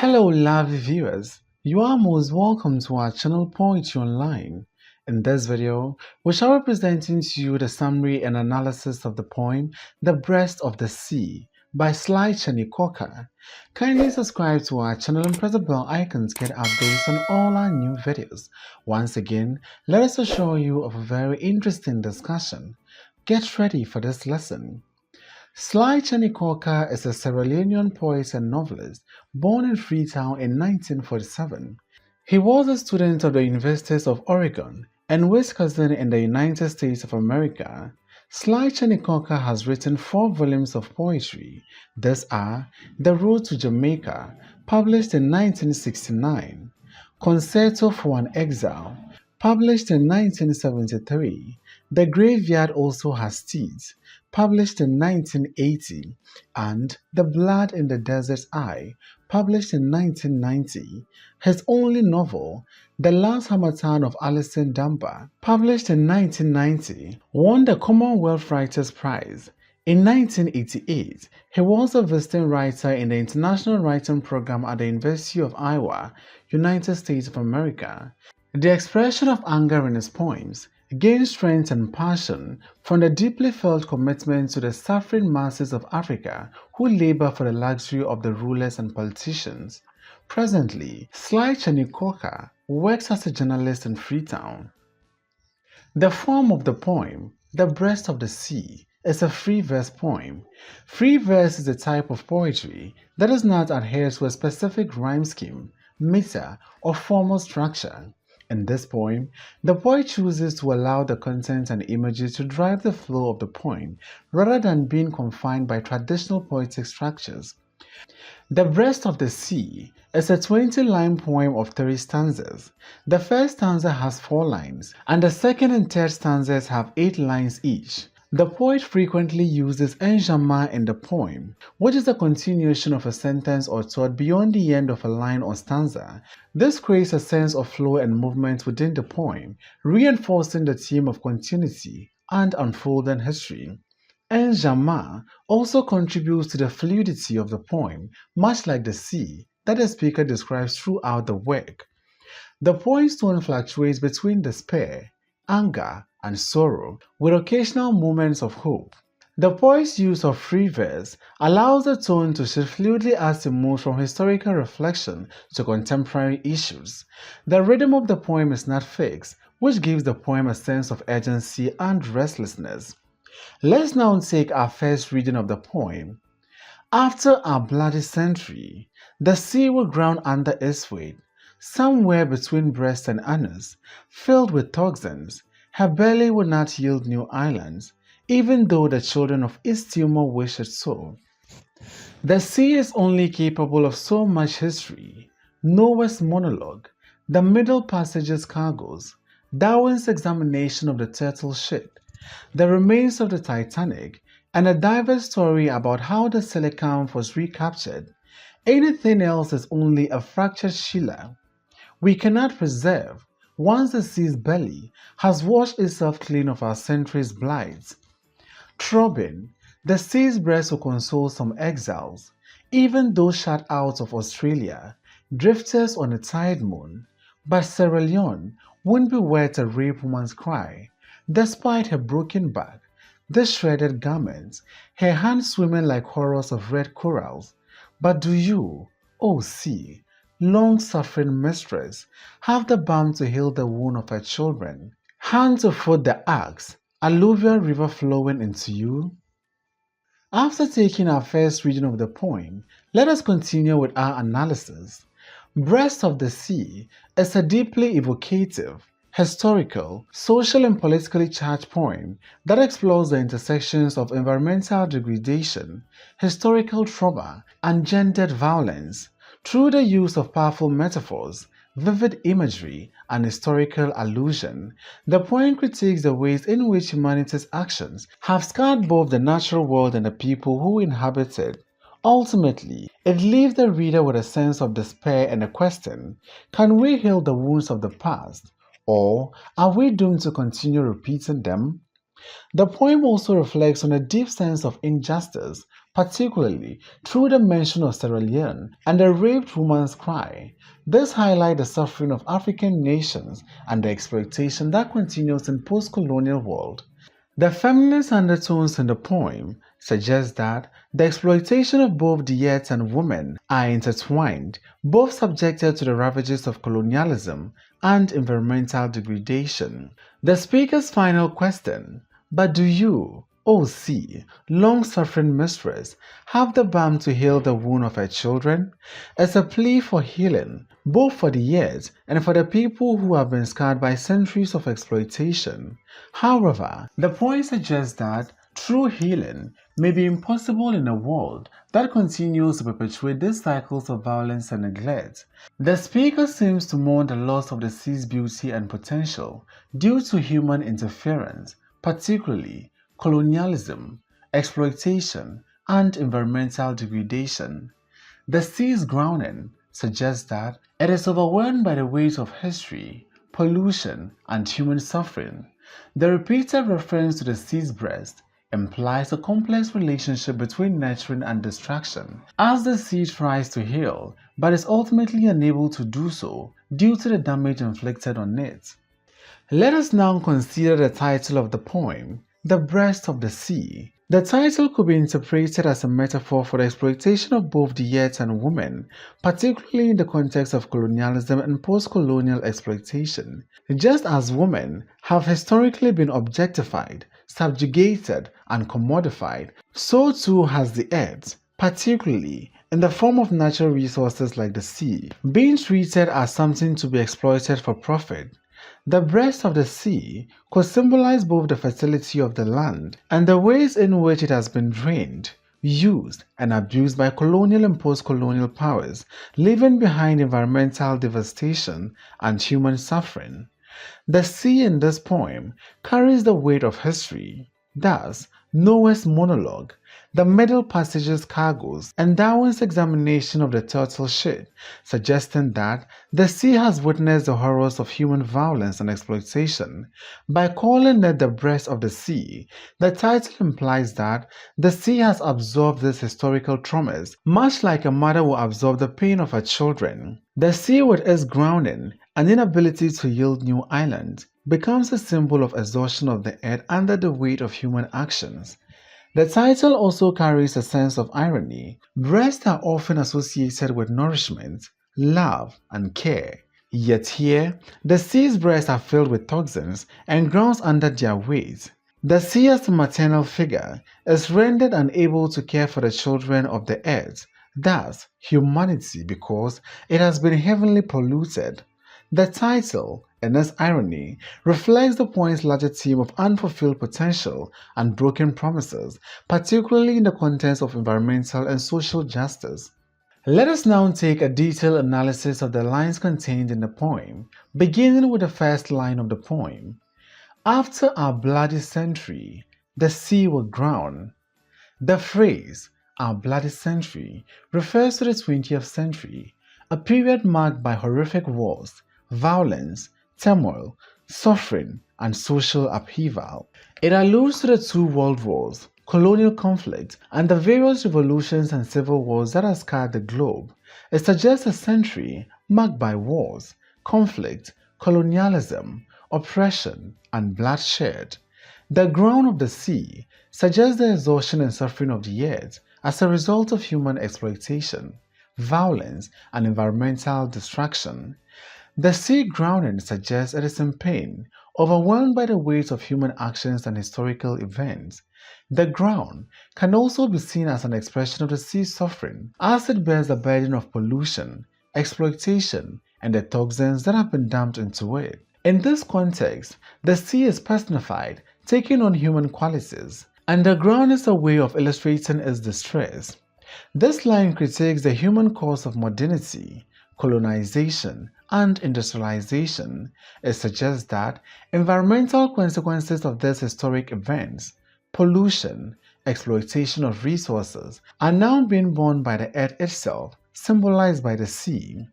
Hello, lovely viewers. You are most welcome to our channel Poetry Online. In this video, we shall be presenting to you the summary and analysis of the poem The Breast of the Sea by Sly Cheney. Kindly subscribe to our channel and press the bell icon to get updates on all our new videos. Once again, let us assure you of a very interesting discussion. Get ready for this lesson. Sly Cheney is a Sierra Leonean poet and novelist born in Freetown in 1947. He was a student of the Universities of Oregon and Wisconsin in the United States of America. Sly Cheney has written 4 volumes of poetry. These are The Road to Jamaica, published in 1969, Concerto for an Exile, published in 1973, The Graveyard Also Has Teeth, published in 1980, and The Blood in the Desert's Eye, published in 1990. His only novel, The Last Harmattan of Alison Dunbar, published in 1990, won the Commonwealth Writers' Prize. In 1988, he was a visiting writer in the International Writing Program at the University of Iowa, United States of America. The expression of anger in his poems gained strength and passion from the deeply felt commitment to the suffering masses of Africa who labor for the luxury of the rulers and politicians. Presently, Sly Cheney works as a journalist in Freetown. The form of the poem, The Breast of the Sea, is a free verse poem. Free verse is a type of poetry that does not adhere to a specific rhyme scheme, meter, or formal structure. In this poem, the poet chooses to allow the content and images to drive the flow of the poem rather than being confined by traditional poetic structures. The Breast of the Sea is a 20-line poem of 3 stanzas. The first stanza has 4 lines, and the second and third stanzas have 8 lines each. The poet frequently uses enjambment in the poem, which is a continuation of a sentence or thought beyond the end of a line or stanza. This creates a sense of flow and movement within the poem, reinforcing the theme of continuity and unfolding history. Enjambment also contributes to the fluidity of the poem, much like the sea that the speaker describes throughout the work. The poem's tone fluctuates between despair, anger, and sorrow, with occasional moments of hope. The poet's use of free verse allows the tone to shift fluidly as it moves from historical reflection to contemporary issues. The rhythm of the poem is not fixed, which gives the poem a sense of urgency and restlessness. Let's now take our first reading of the poem. After a bloody century, the sea will ground under its weight, somewhere between breast and anus, filled with toxins. Her belly would not yield new islands, even though the children of East Timor wish it so. The sea is only capable of so much history. Noah's monologue, the Middle Passage's cargoes, Darwin's examination of the turtle ship, the remains of the Titanic, and a diverse story about how the Coelacanth was recaptured. Anything else is only a fractured Sheila. We cannot preserve, once the sea's belly has washed itself clean of our century's blights. Throbbing, the sea's breast will console some exiles, even those shut out of Australia, drifters on a tired moon. But Sierra Leone won't be wet a rape woman's cry, despite her broken back, the shredded garments, her hands swimming like horrors of red corals. But do you, O sea, long-suffering mistress, have the balm to heal the wound of her children, hand to foot the axe, alluvial river flowing into you? After taking our first reading of the poem, let us continue with our analysis. Breast of the Sea is a deeply evocative, historical, social and politically charged poem that explores the intersections of environmental degradation, historical trauma, and gendered violence. Through the use of powerful metaphors, vivid imagery, and historical allusion, the poem critiques the ways in which humanity's actions have scarred both the natural world and the people who inhabit it. Ultimately, it leaves the reader with a sense of despair and a question: can we heal the wounds of the past, or are we doomed to continue repeating them? The poem also reflects on a deep sense of injustice particularly through the mention of Sierra Leone and the raped woman's cry. This highlights the suffering of African nations and the exploitation that continues in post-colonial world. The feminist undertones in the poem suggest that the exploitation of both the earth and women are intertwined, both subjected to the ravages of colonialism and environmental degradation. The speaker's final question: but do you, O sea, long-suffering mistress, have the balm to heal the wound of her children? Is a plea for healing, both for the earth and for the people who have been scarred by centuries of exploitation. However, the point suggests that true healing may be impossible in a world that continues to perpetuate these cycles of violence and neglect. The speaker seems to mourn the loss of the sea's beauty and potential due to human interference, particularly colonialism, exploitation, and environmental degradation. The sea's grounding suggests that it is overwhelmed by the weight of history, pollution, and human suffering. The repeated reference to the sea's breast implies a complex relationship between nurturing and destruction, as the sea tries to heal but is ultimately unable to do so due to the damage inflicted on it. Let us now consider the title of the poem, The Breast of the Sea. The title could be interpreted as a metaphor for the exploitation of both the earth and women, particularly in the context of colonialism and post-colonial exploitation. Just as women have historically been objectified, subjugated, and commodified, so too has the earth, particularly in the form of natural resources like the sea, being treated as something to be exploited for profit. The breast of the sea could symbolize both the fertility of the land and the ways in which it has been drained, used, and abused by colonial and post-colonial powers, leaving behind environmental devastation and human suffering. The sea in this poem carries the weight of history. Thus, Noah's monologue, the middle passage's cargoes, and Darwin's examination of the turtle ship, suggesting that the sea has witnessed the horrors of human violence and exploitation. By calling it the breast of the sea, the title implies that the sea has absorbed these historical traumas, much like a mother will absorb the pain of her children. The sea, with its grounding and inability to yield new islands, becomes a symbol of exhaustion of the earth under the weight of human actions. The title also carries a sense of irony. Breasts are often associated with nourishment, love, and care. Yet here, the sea's breasts are filled with toxins and grounds under their weight. The sea as a maternal figure is rendered unable to care for the children of the earth, thus humanity, because it has been heavily polluted. The title, in its irony, reflects the poem's larger theme of unfulfilled potential and broken promises, particularly in the context of environmental and social justice. Let us now take a detailed analysis of the lines contained in the poem, beginning with the first line of the poem. After our bloody century, the sea will drown. The phrase, our bloody century, refers to the 20th century, a period marked by horrific wars, violence, turmoil, suffering, and social upheaval. It alludes to the two world wars, colonial conflict, and the various revolutions and civil wars that have scarred the globe. It suggests a century marked by wars, conflict, colonialism, oppression, and bloodshed. The ground of the sea suggests the exhaustion and suffering of the earth as a result of human exploitation, violence, and environmental destruction. The sea grounding suggests it is in pain, overwhelmed by the weight of human actions and historical events. The ground can also be seen as an expression of the sea's suffering, as it bears the burden of pollution, exploitation, and the toxins that have been dumped into it. In this context, the sea is personified, taking on human qualities, and the ground is a way of illustrating its distress. This line critiques the human cause of modernity, colonization, and industrialization. It suggests that environmental consequences of these historic events, pollution, exploitation of resources, are now being borne by the earth itself, symbolized by the sea.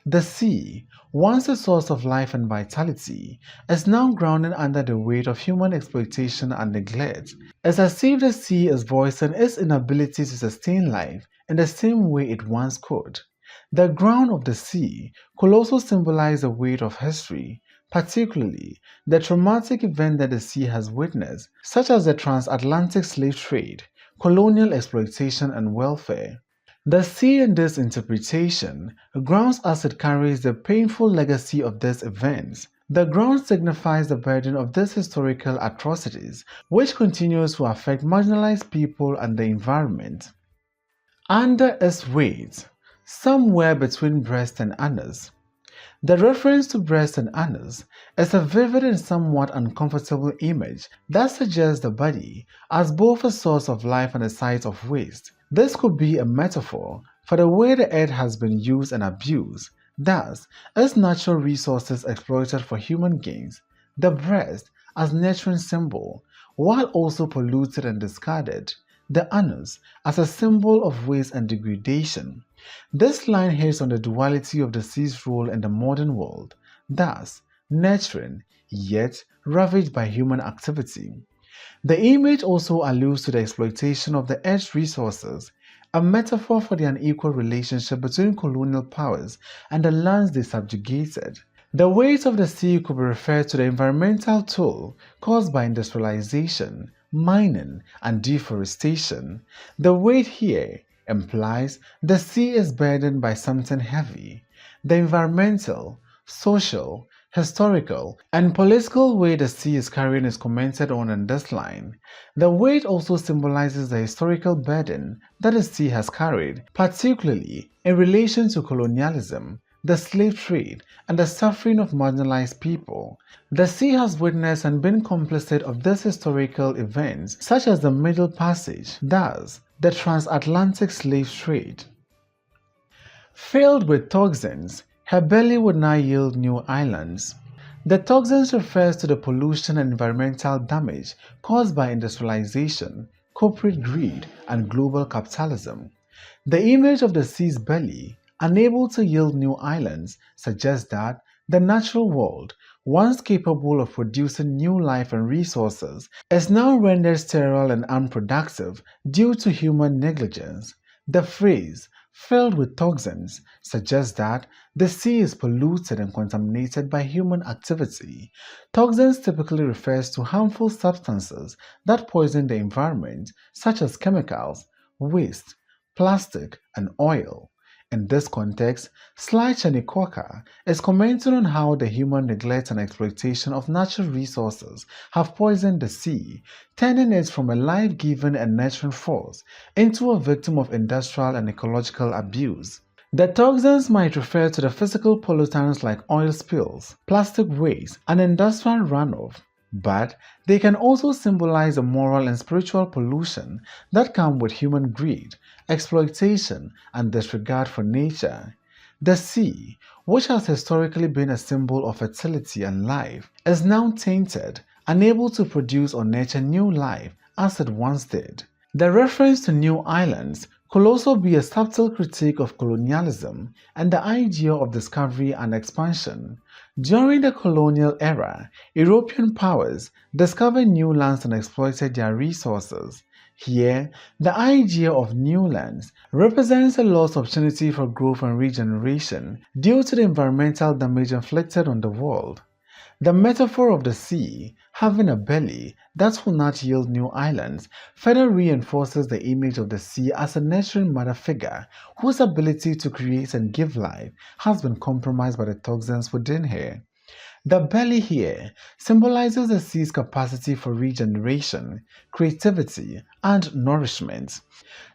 The sea, once a source of life and vitality, is now grounded under the weight of human exploitation and neglect. It's as if the sea is voicing its inability to sustain life in the same way it once could. The ground of the sea could also symbolize the weight of history, particularly the traumatic event that the sea has witnessed, such as the transatlantic slave trade, colonial exploitation, and welfare. The sea in this interpretation grounds as it carries the painful legacy of these events. The ground signifies the burden of these historical atrocities, which continues to affect marginalized people and the environment. Under its weight, somewhere between breast and anus. The reference to breast and anus is a vivid and somewhat uncomfortable image that suggests the body as both a source of life and a site of waste. This could be a metaphor for the way the earth has been used and abused, thus, its natural resources exploited for human gains. The breast as nurturing symbol, while also polluted and discarded. The anus as a symbol of waste and degradation. This line hints on the duality of the sea's role in the modern world, thus nurturing, yet ravaged by human activity. The image also alludes to the exploitation of the earth's resources, a metaphor for the unequal relationship between colonial powers and the lands they subjugated. The weight of the sea could be referred to the environmental toll caused by industrialization, mining, and deforestation. The weight here implies the sea is burdened by something heavy. The environmental, social, historical, and political weight the sea is carrying is commented on in this line. The weight also symbolizes the historical burden that the sea has carried, particularly in relation to colonialism, the slave trade, and the suffering of marginalized people. The sea has witnessed and been complicit of these historical events, such as the Middle Passage, thus, the transatlantic slave trade. Filled with toxins, her belly would now yield new islands. The toxins refers to the pollution and environmental damage caused by industrialization, corporate greed, and global capitalism. The image of the sea's belly, unable to yield new islands, suggests that the natural world, once capable of producing new life and resources, is now rendered sterile and unproductive due to human negligence. The phrase, filled with toxins, suggests that the sea is polluted and contaminated by human activity. Toxins typically refers to harmful substances that poison the environment, such as chemicals, waste, plastic, and oil. In this context, Sly Cheney is commenting on how the human neglect and exploitation of natural resources have poisoned the sea, turning it from a life-giving and nurturing force into a victim of industrial and ecological abuse. The toxins might refer to the physical pollutants like oil spills, plastic waste, and industrial runoff, but they can also symbolize the moral and spiritual pollution that come with human greed, exploitation, and disregard for nature. The sea, which has historically been a symbol of fertility and life, is now tainted, unable to produce or nurture new life as it once did. The reference to new islands could also be a subtle critique of colonialism and the idea of discovery and expansion. During the colonial era, European powers discovered new lands and exploited their resources. Here, the idea of new lands represents a lost opportunity for growth and regeneration due to the environmental damage inflicted on the world. The metaphor of the sea having a belly that will not yield new islands further reinforces the image of the sea as a nurturing mother figure whose ability to create and give life has been compromised by the toxins within her. The belly here symbolizes the sea's capacity for regeneration, creativity, and nourishment.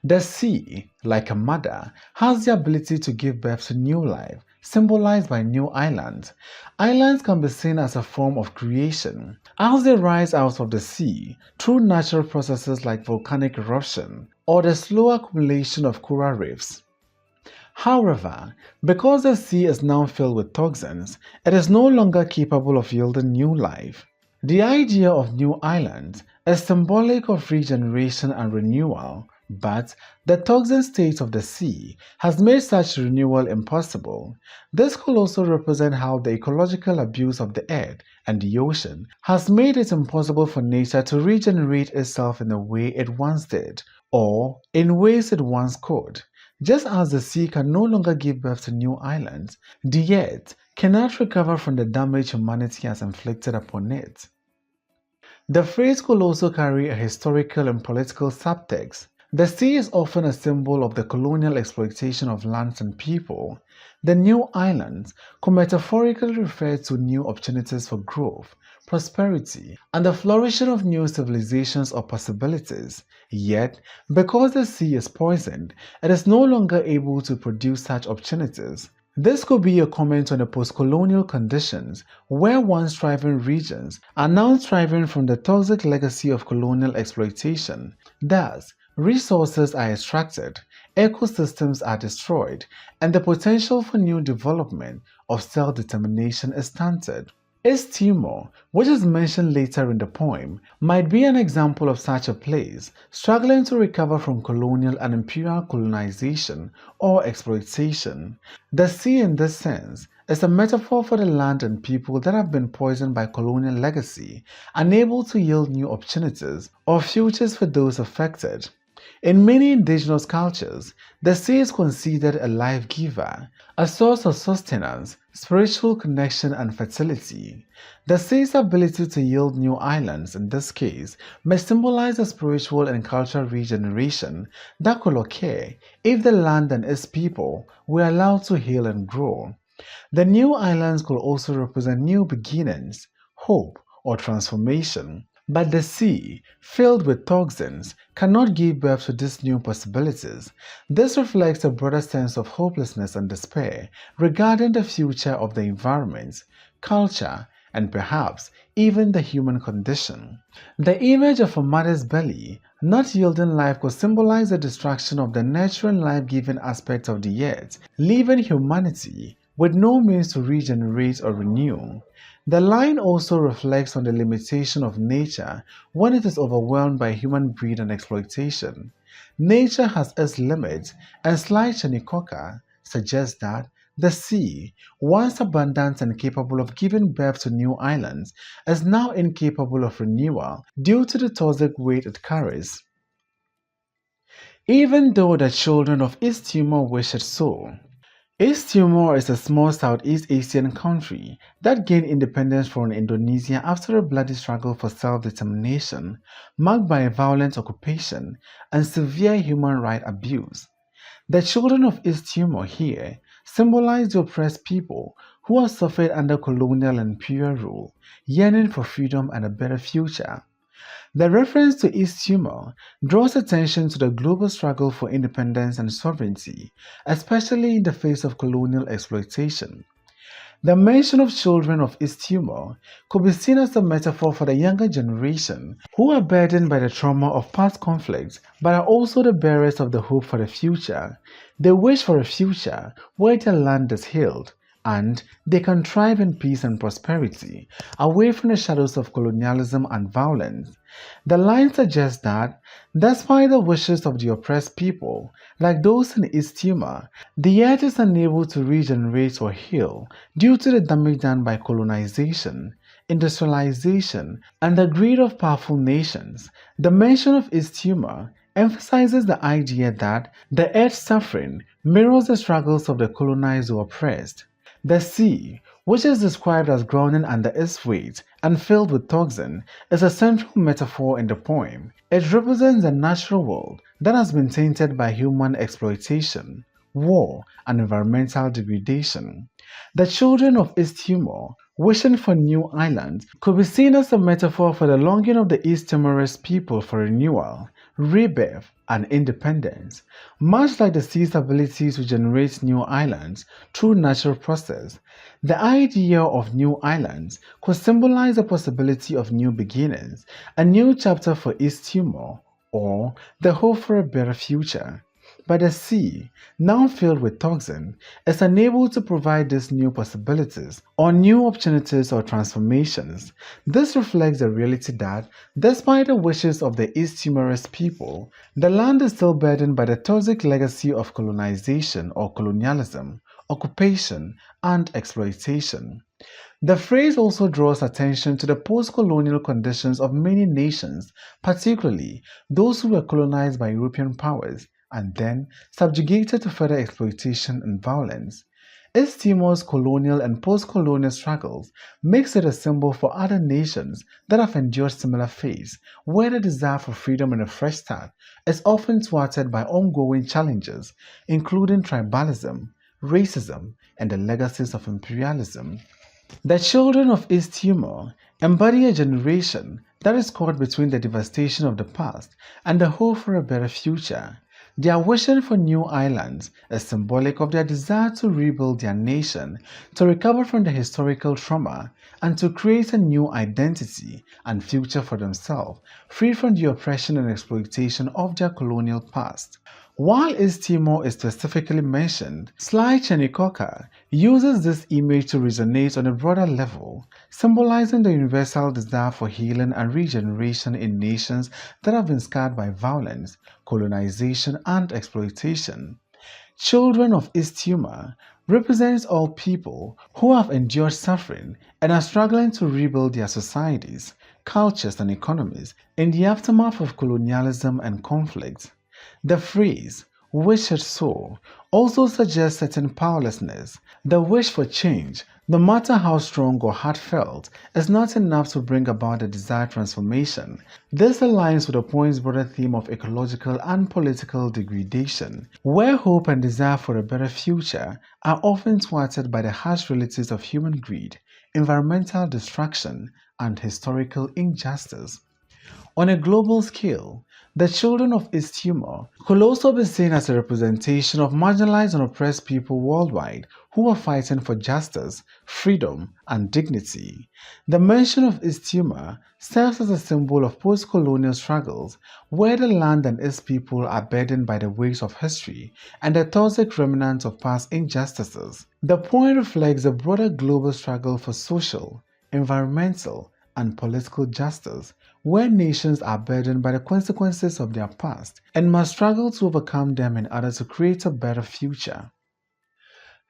The sea, like a mother, has the ability to give birth to new life, symbolized by new islands. Islands can be seen as a form of creation, as they rise out of the sea through natural processes like volcanic eruption or the slow accumulation of coral reefs. However, because the sea is now filled with toxins, it is no longer capable of yielding new life. The idea of new islands is symbolic of regeneration and renewal, But the toxic state of the sea has made such renewal impossible. This could also represent how the ecological abuse of the earth and the ocean has made it impossible for nature to regenerate itself in the way it once did, or in ways it once could. Just as the sea can no longer give birth to new islands, the earth cannot recover from the damage humanity has inflicted upon it. The phrase could also carry a historical and political subtext. The sea is often a symbol of the colonial exploitation of lands and people. The new islands could metaphorically refer to new opportunities for growth, prosperity, and the flourishing of new civilizations or possibilities. Yet, because the sea is poisoned, it is no longer able to produce such opportunities. This could be a comment on the post-colonial conditions where once thriving regions are now thriving from the toxic legacy of colonial exploitation. Thus, resources are extracted, ecosystems are destroyed, and the potential for new development of self-determination is stunted. East Timor, which is mentioned later in the poem, might be an example of such a place, struggling to recover from colonial and imperial colonization or exploitation. The sea, in this sense, is a metaphor for the land and people that have been poisoned by colonial legacy, unable to yield new opportunities or futures for those affected. In many indigenous cultures, the sea is considered a life giver, a source of sustenance, spiritual connection, and fertility. The sea's ability to yield new islands, in this case, may symbolize a spiritual and cultural regeneration that could occur if the land and its people were allowed to heal and grow. The new islands could also represent new beginnings, hope, or transformation. But the sea, filled with toxins, cannot give birth to these new possibilities. This reflects a broader sense of hopelessness and despair regarding the future of the environment, culture, and perhaps even the human condition. The image of a mother's belly not yielding life could symbolize the destruction of the natural life-giving aspect of the earth, leaving humanity with no means to regenerate or renew. The line also reflects on the limitation of nature when it is overwhelmed by human greed and exploitation. Nature has its limits, and Sly Cheney suggests that the sea, once abundant and capable of giving birth to new islands, is now incapable of renewal due to the toxic weight it carries. Even though the children of East Timor wish it so. East Timor is a small Southeast Asian country that gained independence from Indonesia after a bloody struggle for self-determination marked by violent occupation and severe human rights abuse. The children of East Timor here symbolize the oppressed people who have suffered under colonial and imperial rule, yearning for freedom and a better future. The reference to East Timor draws attention to the global struggle for independence and sovereignty, especially in the face of colonial exploitation. The mention of children of East Timor could be seen as a metaphor for the younger generation who are burdened by the trauma of past conflicts but are also the bearers of the hope for the future. They wish for a future where their land is healed, and they can thrive in peace and prosperity, away from the shadows of colonialism and violence. The line suggests that, despite the wishes of the oppressed people, like those in East Timor, the earth is unable to regenerate or heal due to the damage done by colonization, industrialization, and the greed of powerful nations. The mention of East Timor emphasizes the idea that the earth's suffering mirrors the struggles of the colonized or oppressed. The sea, which is described as groaning under its weight and filled with toxin, is a central metaphor in the poem. It represents the natural world that has been tainted by human exploitation, war, and environmental degradation. The children of East Timor, wishing for new islands, could be seen as a metaphor for the longing of the East Timorese people for renewal, rebirth, and independence. Much like the sea's ability to generate new islands through natural process, the idea of new islands could symbolize the possibility of new beginnings, a new chapter for East Timor, or the hope for a better future. But the sea, now filled with toxin, is unable to provide these new possibilities or new opportunities or transformations. This reflects the reality that, despite the wishes of the East Timorese people, the land is still burdened by the toxic legacy of colonization or colonialism, occupation, and exploitation. The phrase also draws attention to the post-colonial conditions of many nations, particularly those who were colonized by European powers and then subjugated to further exploitation and violence. East Timor's colonial and post-colonial struggles makes it a symbol for other nations that have endured similar fates, where the desire for freedom and a fresh start is often thwarted by ongoing challenges, including tribalism, racism, and the legacies of imperialism. The children of East Timor embody a generation that is caught between the devastation of the past and the hope for a better future. Their wishing for new islands is symbolic of their desire to rebuild their nation, to recover from the historical trauma, and to create a new identity and future for themselves, free from the oppression and exploitation of their colonial past. While East Timor is specifically mentioned, Sly Cheney uses this image to resonate on a broader level, symbolizing the universal desire for healing and regeneration in nations that have been scarred by violence, colonization, and exploitation. Children of East Timor represents all people who have endured suffering and are struggling to rebuild their societies, cultures, and economies in the aftermath of colonialism and conflict. The phrase, wish it so, also suggests certain powerlessness. The wish for change, no matter how strong or heartfelt, is not enough to bring about the desired transformation. This aligns with the poem's broader theme of ecological and political degradation, where hope and desire for a better future are often thwarted by the harsh realities of human greed, environmental destruction, and historical injustice. On a global scale, the children of East Timor could also be seen as a representation of marginalized and oppressed people worldwide who are fighting for justice, freedom, and dignity. The mention of East Timor serves as a symbol of post-colonial struggles where the land and its people are burdened by the weight of history and the toxic remnants of past injustices. The poem reflects the broader global struggle for social, environmental, and political justice, where nations are burdened by the consequences of their past and must struggle to overcome them in order to create a better future.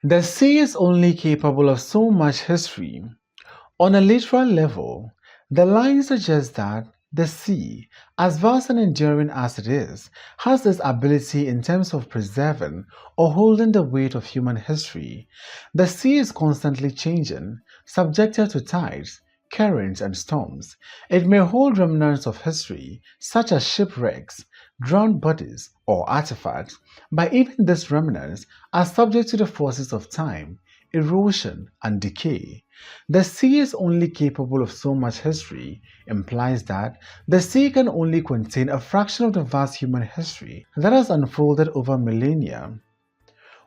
The sea is only capable of so much history. On a literal level, the line suggests that the sea, as vast and enduring as it is, has this ability in terms of preserving or holding the weight of human history. The sea is constantly changing, subjected to tides, currents, and storms. It may hold remnants of history, such as shipwrecks, drowned bodies, or artifacts, but even these remnants are subject to the forces of time, erosion, and decay. The sea is only capable of so much history implies that the sea can only contain a fraction of the vast human history that has unfolded over millennia.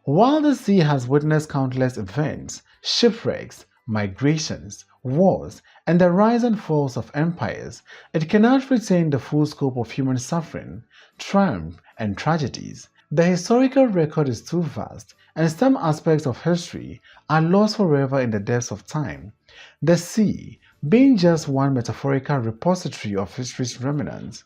While the sea has witnessed countless events, shipwrecks, migrations, wars, and the rise and falls of empires, it cannot retain the full scope of human suffering, triumph, and tragedies. The historical record is too vast, and some aspects of history are lost forever in the depths of time. The sea, being just one metaphorical repository of history's remnants.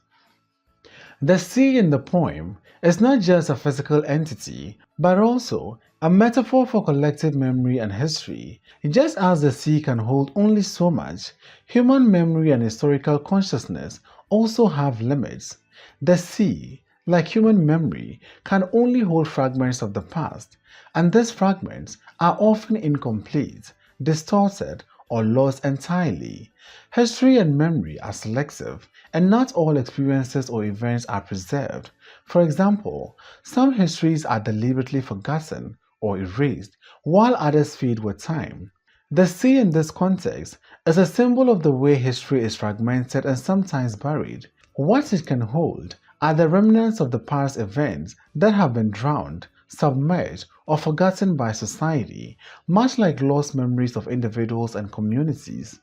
The sea in the poem is not just a physical entity, but also a metaphor for collective memory and history. Just as the sea can hold only so much, human memory and historical consciousness also have limits. The sea, like human memory, can only hold fragments of the past, and these fragments are often incomplete, distorted, or lost entirely. History and memory are selective, and not all experiences or events are preserved. For example, some histories are deliberately forgotten or erased, while others fade with time. The sea in this context is a symbol of the way history is fragmented and sometimes buried. What it can hold are the remnants of the past events that have been drowned, submerged, or forgotten by society, much like lost memories of individuals and communities.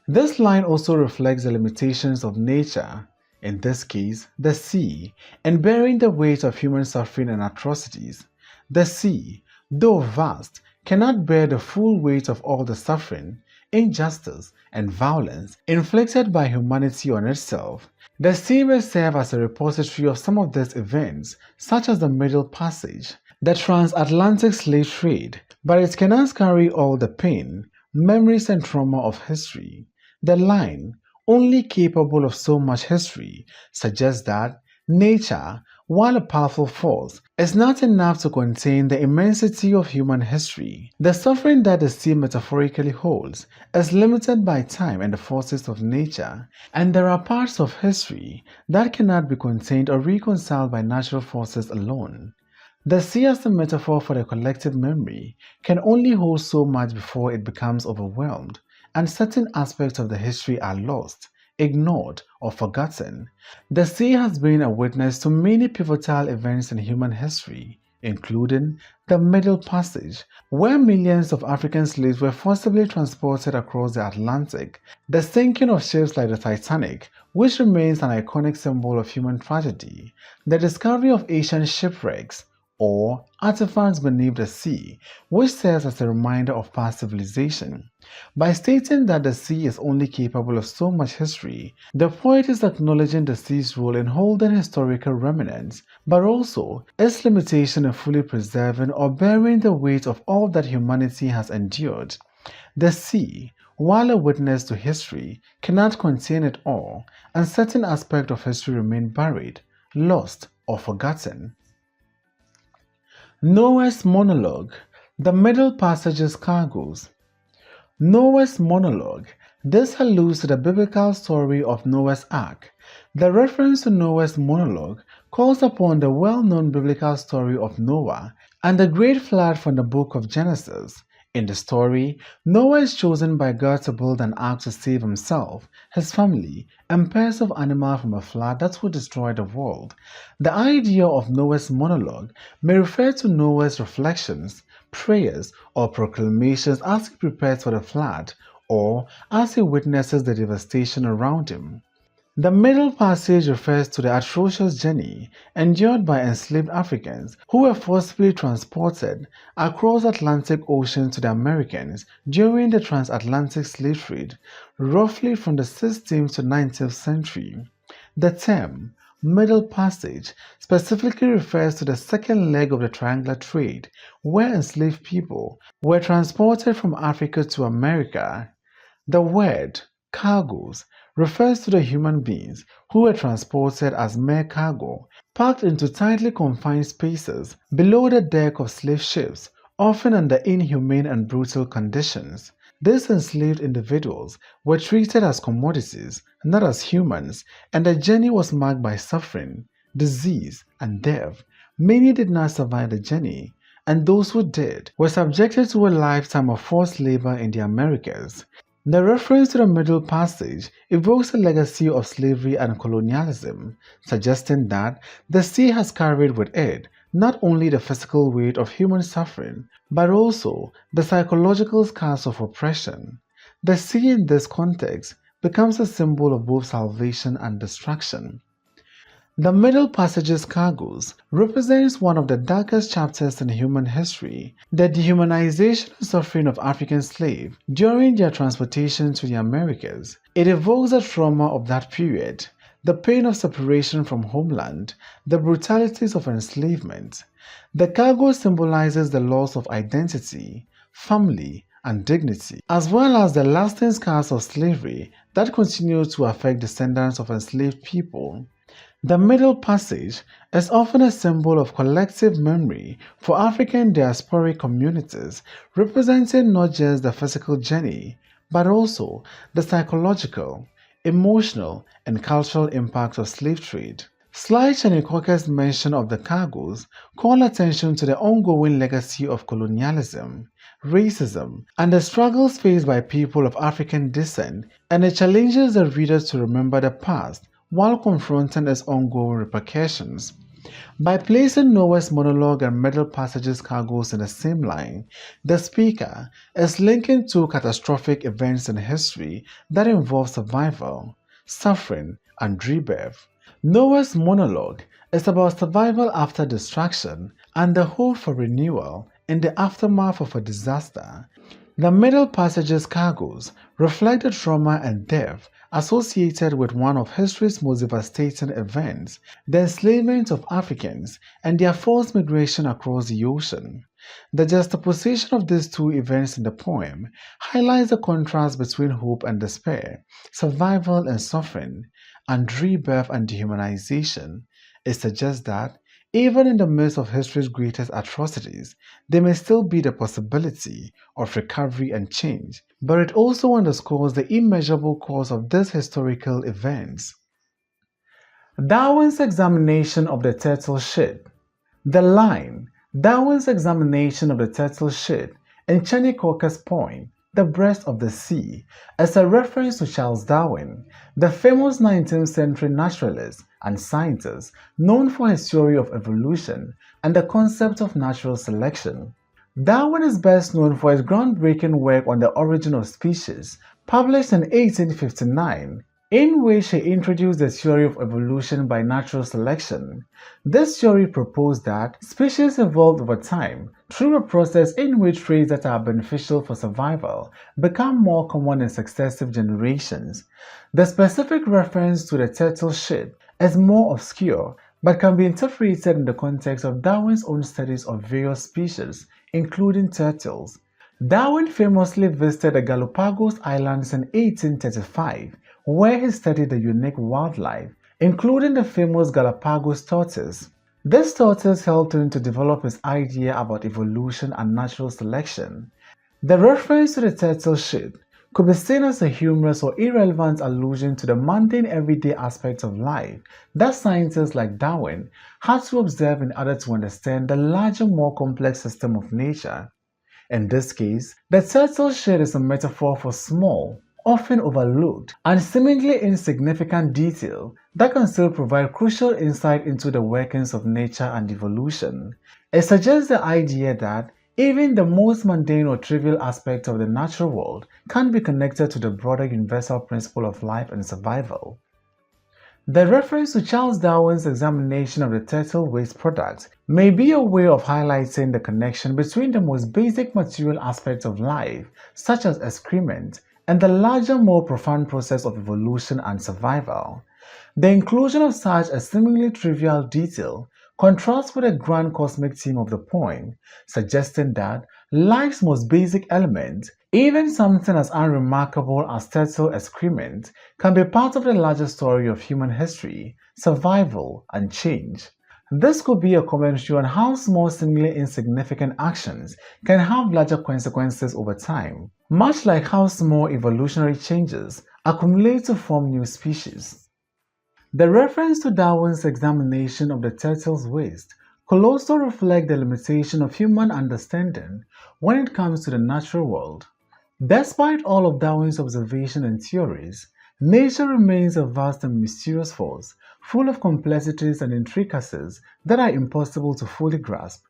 This line also reflects the limitations of nature. in this case, the sea, and bearing the weight of human suffering and atrocities. The sea, though vast, cannot bear the full weight of all the suffering, injustice, and violence inflicted by humanity on itself. The sea may serve as a repository of some of these events, such as the Middle Passage, the transatlantic slave trade, but it cannot carry all the pain, memories, and trauma of history. The line, only capable of so much history, suggests that nature, while a powerful force, is not enough to contain the immensity of human history. The suffering that the sea metaphorically holds is limited by time and the forces of nature, and there are parts of history that cannot be contained or reconciled by natural forces alone. The sea as a metaphor for the collective memory can only hold so much before it becomes overwhelmed, and certain aspects of the history are lost, ignored, or forgotten. The sea has been a witness to many pivotal events in human history, including the Middle Passage, where millions of African slaves were forcibly transported across the Atlantic, the sinking of ships like the Titanic, which remains an iconic symbol of human tragedy, the discovery of ancient shipwrecks, or artifacts beneath the sea, which serves as a reminder of past civilization. By stating that the sea is only capable of so much history, the poet is acknowledging the sea's role in holding historical remnants, but also its limitation in fully preserving or bearing the weight of all that humanity has endured. The sea, while a witness to history, cannot contain it all, and certain aspects of history remain buried, lost, or forgotten. Noah's monologue, the Middle Passage's cargoes. Noah's monologue. This alludes to the biblical story of Noah's Ark. The reference to Noah's monologue calls upon the well-known biblical story of Noah and the great flood from the book of Genesis. In the story, Noah is chosen by God to build an ark to save himself, his family, and pairs of animals from a flood that would destroy the world. The idea of Noah's monologue may refer to Noah's reflections, prayers, or proclamations as he prepares for the flood, or as he witnesses the devastation around him. The Middle Passage refers to the atrocious journey endured by enslaved Africans who were forcibly transported across the Atlantic Ocean to the Americans during the transatlantic slave trade, roughly from the 16th to 19th century. The term Middle Passage specifically refers to the second leg of the triangular trade, where enslaved people were transported from Africa to America. The word cargoes refers to the human beings who were transported as mere cargo, packed into tightly confined spaces below the deck of slave ships, often under inhumane and brutal conditions. These enslaved individuals were treated as commodities, not as humans, and the journey was marked by suffering, disease, and death. Many did not survive the journey, and those who did were subjected to a lifetime of forced labor in the Americas. The reference to the Middle Passage evokes a legacy of slavery and colonialism, suggesting that the sea has carried with it not only the physical weight of human suffering, but also the psychological scars of oppression. The sea in this context becomes a symbol of both salvation and destruction. The Middle Passage's cargoes represents one of the darkest chapters in human history, the dehumanization and suffering of African slaves during their transportation to the Americas. It evokes the trauma of that period, the pain of separation from homeland, the brutalities of enslavement. The cargo symbolizes the loss of identity, family, and dignity, as well as the lasting scars of slavery that continue to affect descendants of enslaved people. The Middle Passage is often a symbol of collective memory for African diasporic communities, representing not just the physical journey, but also the psychological, emotional, and cultural impact of slave trade. Sly Cheney's mention of the cargoes call attention to the ongoing legacy of colonialism, racism, and the struggles faced by people of African descent, and it challenges the reader to remember the past while confronting its ongoing repercussions. By placing Noah's monologue and Middle Passage's cargoes in the same line, the speaker is linking two catastrophic events in history that involve survival, suffering, and rebirth. Noah's monologue is about survival after destruction and the hope for renewal in the aftermath of a disaster. The middle passage's cargoes reflect the trauma and death associated with one of history's most devastating events, the enslavement of Africans and their forced migration across the ocean. The juxtaposition of these two events in the poem highlights the contrast between hope and despair, survival and suffering, and rebirth and dehumanization. It suggests that, even in the midst of history's greatest atrocities, there may still be the possibility of recovery and change, but it also underscores the immeasurable cost of these historical events. Darwin's examination of the turtle shit. The line, Darwin's examination of the turtle shit, in Cheney poem, The Breast of the Sea, is a reference to Charles Darwin, the famous 19th century naturalist and scientist known for his theory of evolution and the concept of natural selection. Darwin is best known for his groundbreaking work on the origin of species, published in 1859, in which he introduced the theory of evolution by natural selection. This theory proposed that species evolved over time through a process in which traits that are beneficial for survival become more common in successive generations. The specific reference to the turtle shit is more obscure, but can be interpreted in the context of Darwin's own studies of various species, including turtles. Darwin famously visited the Galapagos Islands in 1835, where he studied the unique wildlife, including the famous Galapagos tortoise. This tortoise helped him to develop his idea about evolution and natural selection. The reference to the turtle shit could be seen as a humorous or irrelevant allusion to the mundane everyday aspects of life that scientists like Darwin had to observe in order to understand the larger, more complex system of nature. In this case, the turtle shit is a metaphor for small, often overlooked, and seemingly insignificant detail that can still provide crucial insight into the workings of nature and evolution. It suggests the idea that even the most mundane or trivial aspect of the natural world can be connected to the broader universal principle of life and survival. The reference to Charles Darwin's examination of the turtle waste product may be a way of highlighting the connection between the most basic material aspects of life, such as excrement, and the larger, more profound process of evolution and survival. The inclusion of such a seemingly trivial detail contrasts with the grand cosmic theme of the poem, suggesting that life's most basic element, even something as unremarkable as turtle excrement, can be part of the larger story of human history, survival, and change. This could be a commentary on how small, seemingly insignificant actions can have larger consequences over time, much like how small evolutionary changes accumulate to form new species. The reference to Darwin's examination of the turtle's waste could also reflect the limitation of human understanding when it comes to the natural world. Despite all of Darwin's observations and theories, nature remains a vast and mysterious force, full of complexities and intricacies that are impossible to fully grasp.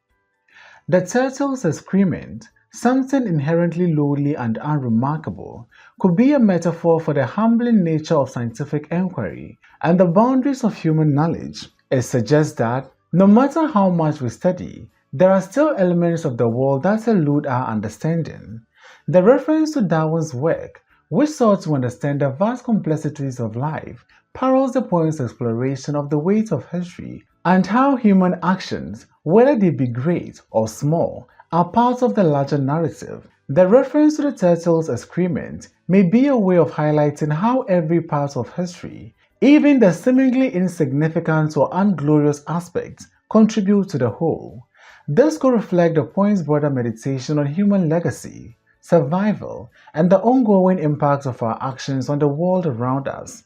The turtle's excrement, something inherently lowly and unremarkable, could be a metaphor for the humbling nature of scientific inquiry and the boundaries of human knowledge. It suggests that, no matter how much we study, there are still elements of the world that elude our understanding. The reference to Darwin's work, which sought to understand the vast complexities of life, parallels the poem's exploration of the weight of history and how human actions, whether they be great or small, are part of the larger narrative. The reference to the turtle's excrement may be a way of highlighting how every part of history, even the seemingly insignificant or unglorious aspects, contribute to the whole. This could reflect the poem's broader meditation on human legacy, survival, and the ongoing impact of our actions on the world around us.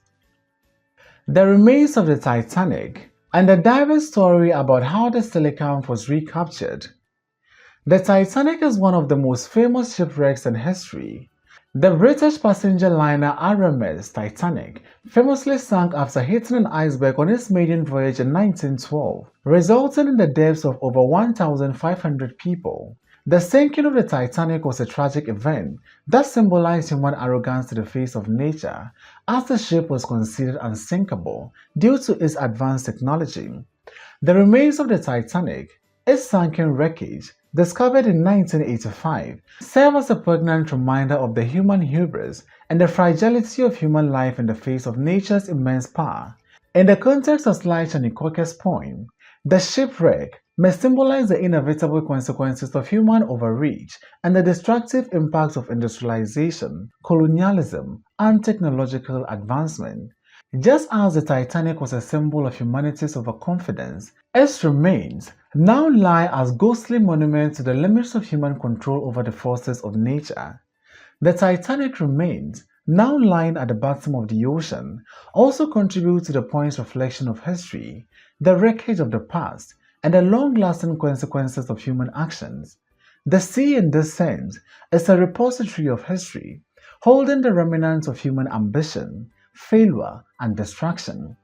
The remains of the Titanic and the diverse story about how the Silicon was recaptured. The Titanic is one of the most famous shipwrecks in history. The British passenger liner RMS Titanic famously sank after hitting an iceberg on its maiden voyage in 1912, resulting in the deaths of over 1,500 people. The sinking of the Titanic was a tragic event that symbolized human arrogance to the face of nature, as the ship was considered unsinkable due to its advanced technology. The remains of the Titanic, its sunken wreckage, discovered in 1985, serve as a poignant reminder of the human hubris and the fragility of human life in the face of nature's immense power. In the context of Sly Cheney's poem, the shipwreck may symbolize the inevitable consequences of human overreach and the destructive impacts of industrialization, colonialism, and technological advancement. Just as the Titanic was a symbol of humanity's overconfidence, its remains now lie as ghostly monuments to the limits of human control over the forces of nature. The Titanic remains, now lying at the bottom of the ocean, also contribute to the point's reflection of history, the wreckage of the past, and the long-lasting consequences of human actions. The sea, in this sense, is a repository of history, holding the remnants of human ambition, failure, and destruction.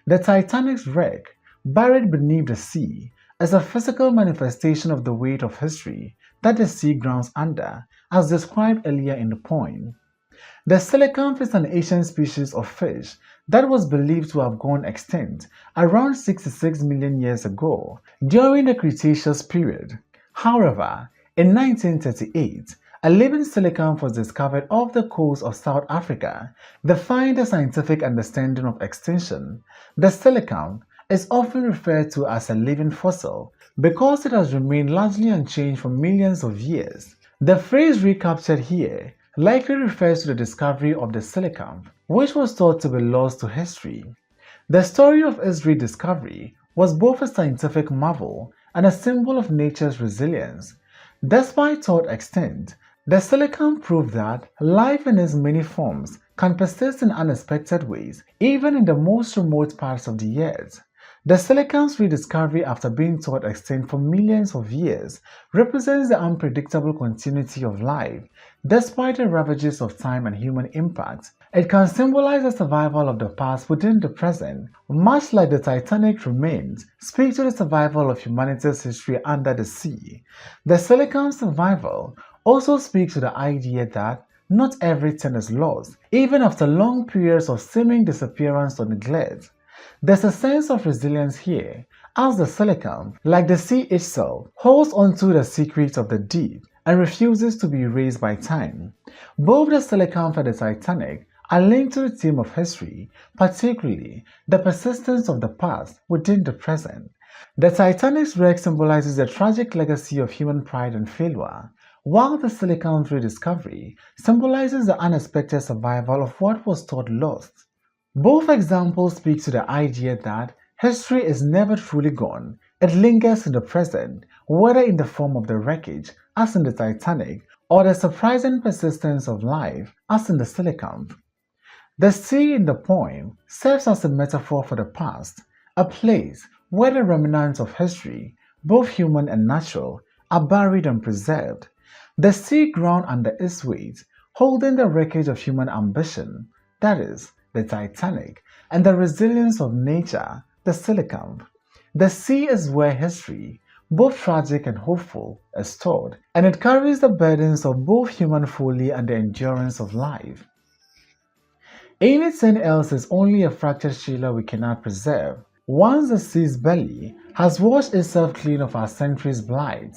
The Titanic's wreck, buried beneath the sea, is a physical manifestation of the weight of history that the sea grounds under, as described earlier in the poem. The coelacanth is an ancient species of fish that was believed to have gone extinct around 66 million years ago during the Cretaceous period. However, in 1938, a living coelacanth was discovered off the coast of South Africa, defying the scientific understanding of extinction. The coelacanth is often referred to as a living fossil because it has remained largely unchanged for millions of years. The phrase recaptured here likely refers to the discovery of the coelacanth, which was thought to be lost to history. The story of its rediscovery was both a scientific marvel and a symbol of nature's resilience. Despite thought extinct, the coelacanth proved that life in its many forms can persist in unexpected ways, even in the most remote parts of the earth. The coelacanth's rediscovery after being thought extinct for millions of years represents the unpredictable continuity of life, despite the ravages of time and human impact. It can symbolize the survival of the past within the present, much like the Titanic remains speak to the survival of humanity's history under the sea. The coelacanth's survival also speaks to the idea that not everything is lost, even after long periods of seeming disappearance or neglect. There's a sense of resilience here, as the coelacanth, like the sea itself, holds onto the secrets of the deep and refuses to be erased by time. Both the coelacanth and the Titanic are linked to the theme of history, particularly the persistence of the past within the present. The Titanic's wreck symbolizes the tragic legacy of human pride and failure, while the coelacanth's rediscovery symbolizes the unexpected survival of what was thought lost. Both examples speak to the idea that history is never truly gone. It lingers in the present, whether in the form of the wreckage, as in the Titanic, or the surprising persistence of life, as in the coelacanth. The sea in the poem serves as a metaphor for the past, a place where the remnants of history, both human and natural, are buried and preserved. The sea ground under its weight, holding the wreckage of human ambition, that is, the Titanic, and the resilience of nature, the coelacanth. The sea is where history, both tragic and hopeful, is stored, and it carries the burdens of both human folly and the endurance of life. Anything else is only a fractured Sheila we cannot preserve, once the sea's belly has washed itself clean of our centuries' blight.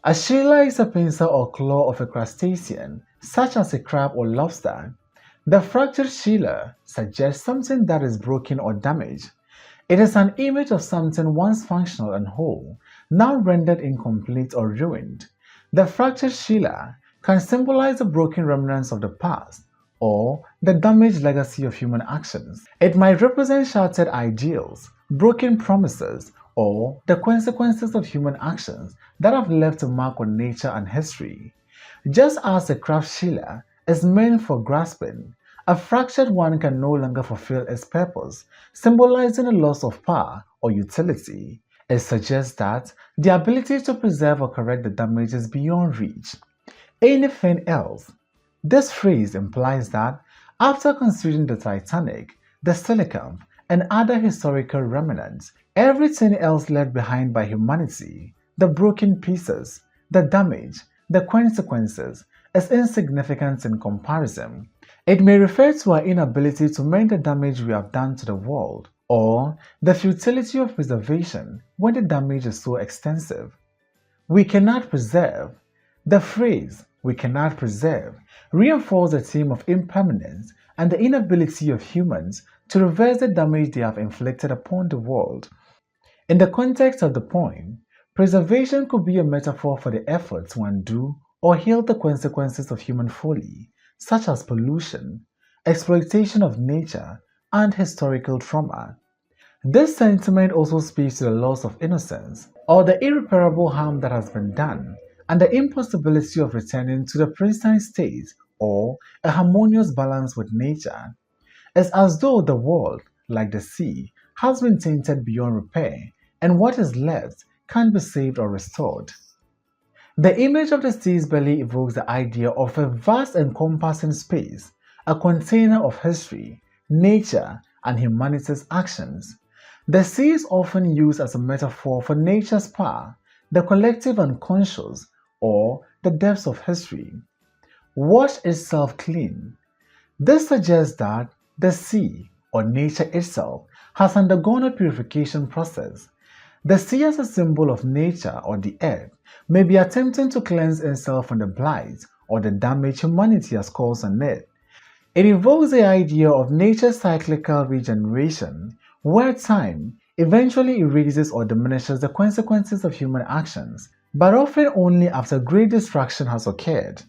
A Sheila is a pincer or claw of a crustacean, such as a crab or lobster. The fractured Sheila suggests something that is broken or damaged. It is an image of something once functional and whole, now rendered incomplete or ruined. The fractured Sheila can symbolize the broken remnants of the past, or the damaged legacy of human actions. It might represent shattered ideals, broken promises, or the consequences of human actions that have left a mark on nature and history. Just as a craft Sheila is meant for grasping, a fractured one can no longer fulfill its purpose, symbolizing a loss of power or utility. It suggests that the ability to preserve or correct the damage is beyond reach. Anything else? This phrase implies that after considering the Titanic, the coelacanth, and other historical remnants, everything else left behind by humanity, the broken pieces, the damage, the consequences, is insignificant in comparison. It may refer to our inability to mend the damage we have done to the world, or the futility of preservation when the damage is so extensive. We cannot preserve. The phrase, we cannot preserve, reinforces the theme of impermanence and the inability of humans to reverse the damage they have inflicted upon the world. In the context of the poem, preservation could be a metaphor for the effort to undo or heal the consequences of human folly, such as pollution, exploitation of nature, and historical trauma. This sentiment also speaks to the loss of innocence, or the irreparable harm that has been done, and the impossibility of returning to the pristine state or a harmonious balance with nature. It's as though the world, like the sea, has been tainted beyond repair, and what is left can't be saved or restored. The image of the sea's belly evokes the idea of a vast encompassing space, a container of history, nature, and humanity's actions. The sea is often used as a metaphor for nature's power, the collective unconscious, or the depths of history. Wash itself clean. This suggests that the sea, or nature itself, has undergone a purification process. The sea as a symbol of nature or the earth may be attempting to cleanse itself from the blight or the damage humanity has caused on it. It evokes the idea of nature's cyclical regeneration, where time eventually erases or diminishes the consequences of human actions, but often only after great destruction has occurred.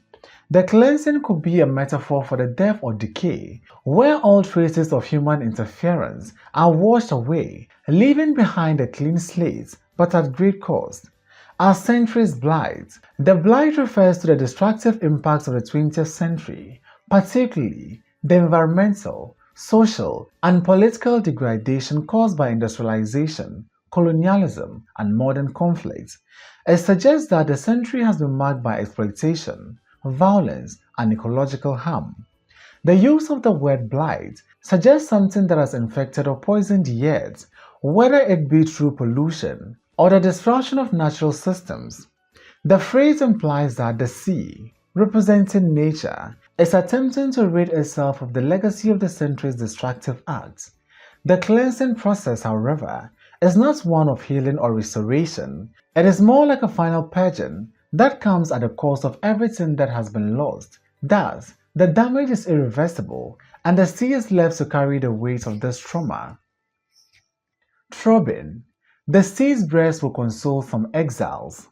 The cleansing could be a metaphor for the death or decay, where all traces of human interference are washed away, leaving behind a clean slate, but at great cost. As centuries blight, the blight refers to the destructive impacts of the 20th century, particularly the environmental, social, and political degradation caused by industrialization, colonialism, and modern conflicts. It suggests that the century has been marked by exploitation, violence, and ecological harm. The use of the word blight suggests something that has infected or poisoned the earth, whether it be through pollution or the destruction of natural systems. The phrase implies that the sea, representing nature, is attempting to rid itself of the legacy of the century's destructive acts. The cleansing process, however, is not one of healing or restoration. It is more like a final purging that comes at the cost of everything that has been lost. Thus, the damage is irreversible, and the sea is left to carry the weight of this trauma. Throbbing. The sea's breast will console some exiles.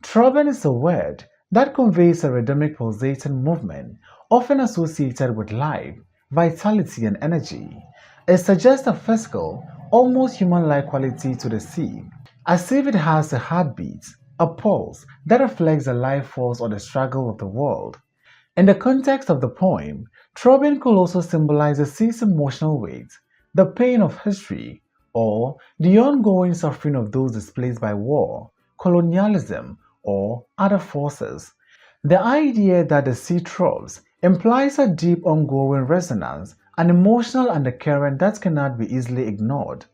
Throbbing is a word that conveys a rhythmic pulsating movement, often associated with life, vitality, and energy. It suggests a physical, almost human-like quality to the sea, as if it has a heartbeat, a pulse that reflects the life force or the struggle of the world. In the context of the poem, throbbing could also symbolize the sea's emotional weight, the pain of history, or the ongoing suffering of those displaced by war, colonialism, or other forces. The idea that the sea throbs implies a deep ongoing resonance, an emotional undercurrent that cannot be easily ignored.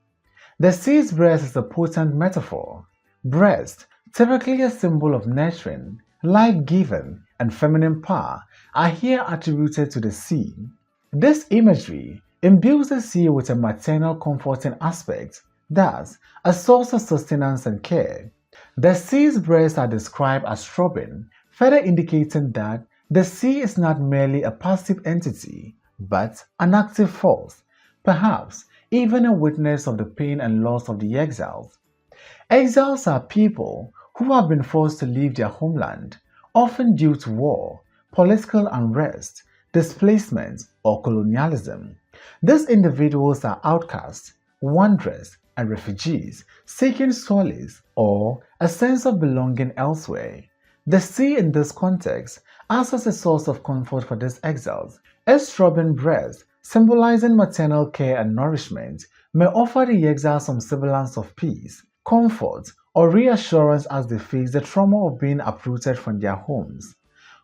The sea's breast is a potent metaphor. Breast, typically a symbol of nurturing, life-giving, and feminine power, are here attributed to the sea. This imagery imbues the sea with a maternal comforting aspect, thus a source of sustenance and care. The sea's breasts are described as throbbing, further indicating that the sea is not merely a passive entity, but an active force, perhaps even a witness of the pain and loss of the exiles. Exiles are people who have been forced to leave their homeland, often due to war, political unrest, displacement, or colonialism. These individuals are outcasts, wanderers, and refugees seeking solace or a sense of belonging elsewhere. The sea in this context acts as a source of comfort for these exiles. Its throbbing breast, symbolizing maternal care and nourishment, may offer the exiles some semblance of peace, comfort, or reassurance as they face the trauma of being uprooted from their homes.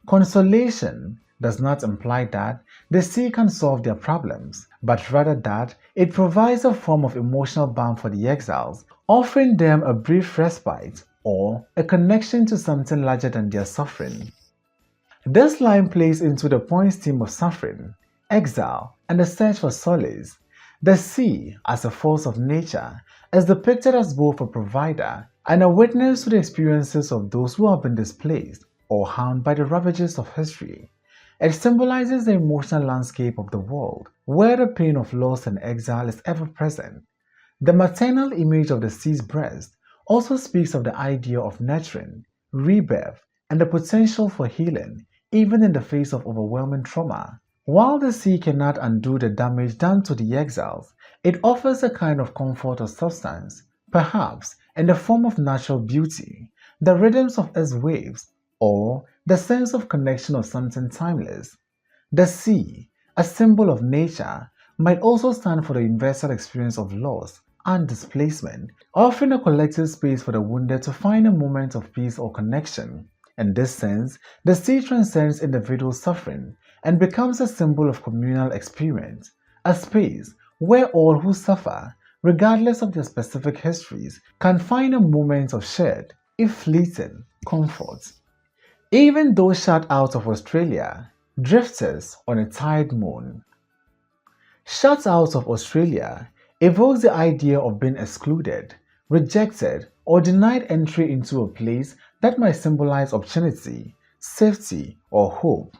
Consolation does not imply that the sea can solve their problems, but rather that it provides a form of emotional balm for the exiles, offering them a brief respite or a connection to something larger than their suffering. This line plays into the poem's theme of suffering, exile, and the search for solace. The sea, as a force of nature, is depicted as both a provider and a witness to the experiences of those who have been displaced or harmed by the ravages of history. It symbolizes the emotional landscape of the world, where the pain of loss and exile is ever present. The maternal image of the sea's breast also speaks of the idea of nurturing, rebirth, and the potential for healing, even in the face of overwhelming trauma. While the sea cannot undo the damage done to the exiles, it offers a kind of comfort or substance, perhaps in the form of natural beauty, the rhythms of its waves, or the sense of connection of something timeless. The sea, a symbol of nature, might also stand for the universal experience of loss and displacement, offering a collective space for the wounded to find a moment of peace or connection. In this sense, the sea transcends individual suffering and becomes a symbol of communal experience, a space where all who suffer, regardless of their specific histories, can find a moment of shared, if fleeting, comfort. Even those shut out of Australia, drifters on a tide moon. Shut out of Australia evokes the idea of being excluded, rejected, or denied entry into a place that might symbolize opportunity, safety, or hope.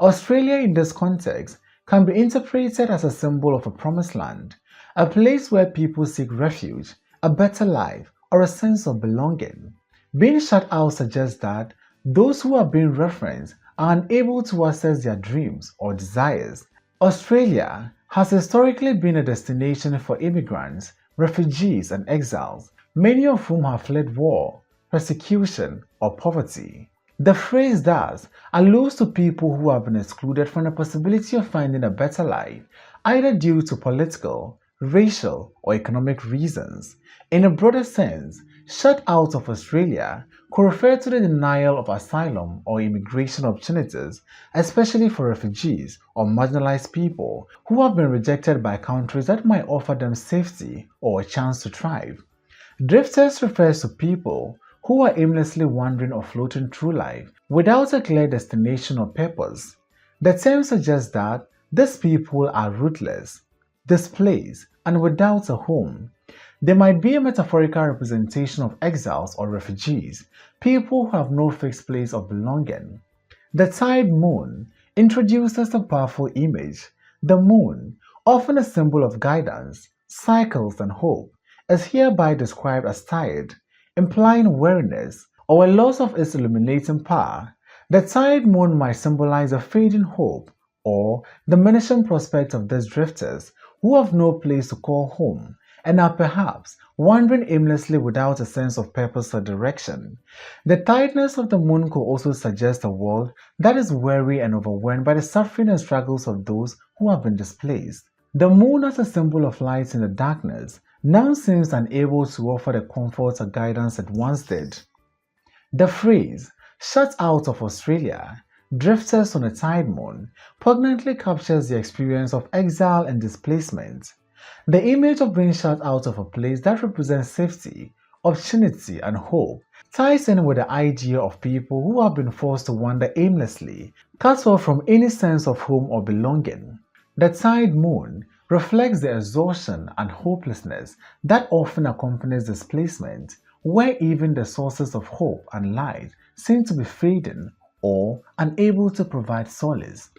Australia in this context can be interpreted as a symbol of a promised land, a place where people seek refuge, a better life, or a sense of belonging. Being shut out suggests that those who are being referenced are unable to access their dreams or desires. Australia has historically been a destination for immigrants, refugees, and exiles, many of whom have fled war, persecution, or poverty. The phrase thus alludes to people who have been excluded from the possibility of finding a better life, either due to political, racial, or economic reasons. In a broader sense, shut out of Australia could refer to the denial of asylum or immigration opportunities, especially for refugees or marginalized people who have been rejected by countries that might offer them safety or a chance to thrive. Drifters refers to people who are aimlessly wandering or floating through life without a clear destination or purpose. The term suggests that these people are rootless, displaced, and without a home. They might be a metaphorical representation of exiles or refugees, people who have no fixed place of belonging. The tide moon introduces a powerful image. The moon, often a symbol of guidance, cycles, and hope, is hereby described as tired, implying weariness or a loss of its illuminating power. The tide moon might symbolize a fading hope or diminishing prospect of these drifters who have no place to call home and are perhaps wandering aimlessly without a sense of purpose or direction. The tiredness of the moon could also suggest a world that is weary and overwhelmed by the suffering and struggles of those who have been displaced. The moon, as a symbol of light in the darkness, now seems unable to offer the comfort or guidance it once did. The phrase, shut out of Australia, drifters on a tide moon, poignantly captures the experience of exile and displacement. The image of being shut out of a place that represents safety, opportunity, and hope ties in with the idea of people who have been forced to wander aimlessly, cut off from any sense of home or belonging. The tide moon reflects the exhaustion and hopelessness that often accompanies displacement, where even the sources of hope and light seem to be fading or unable to provide solace.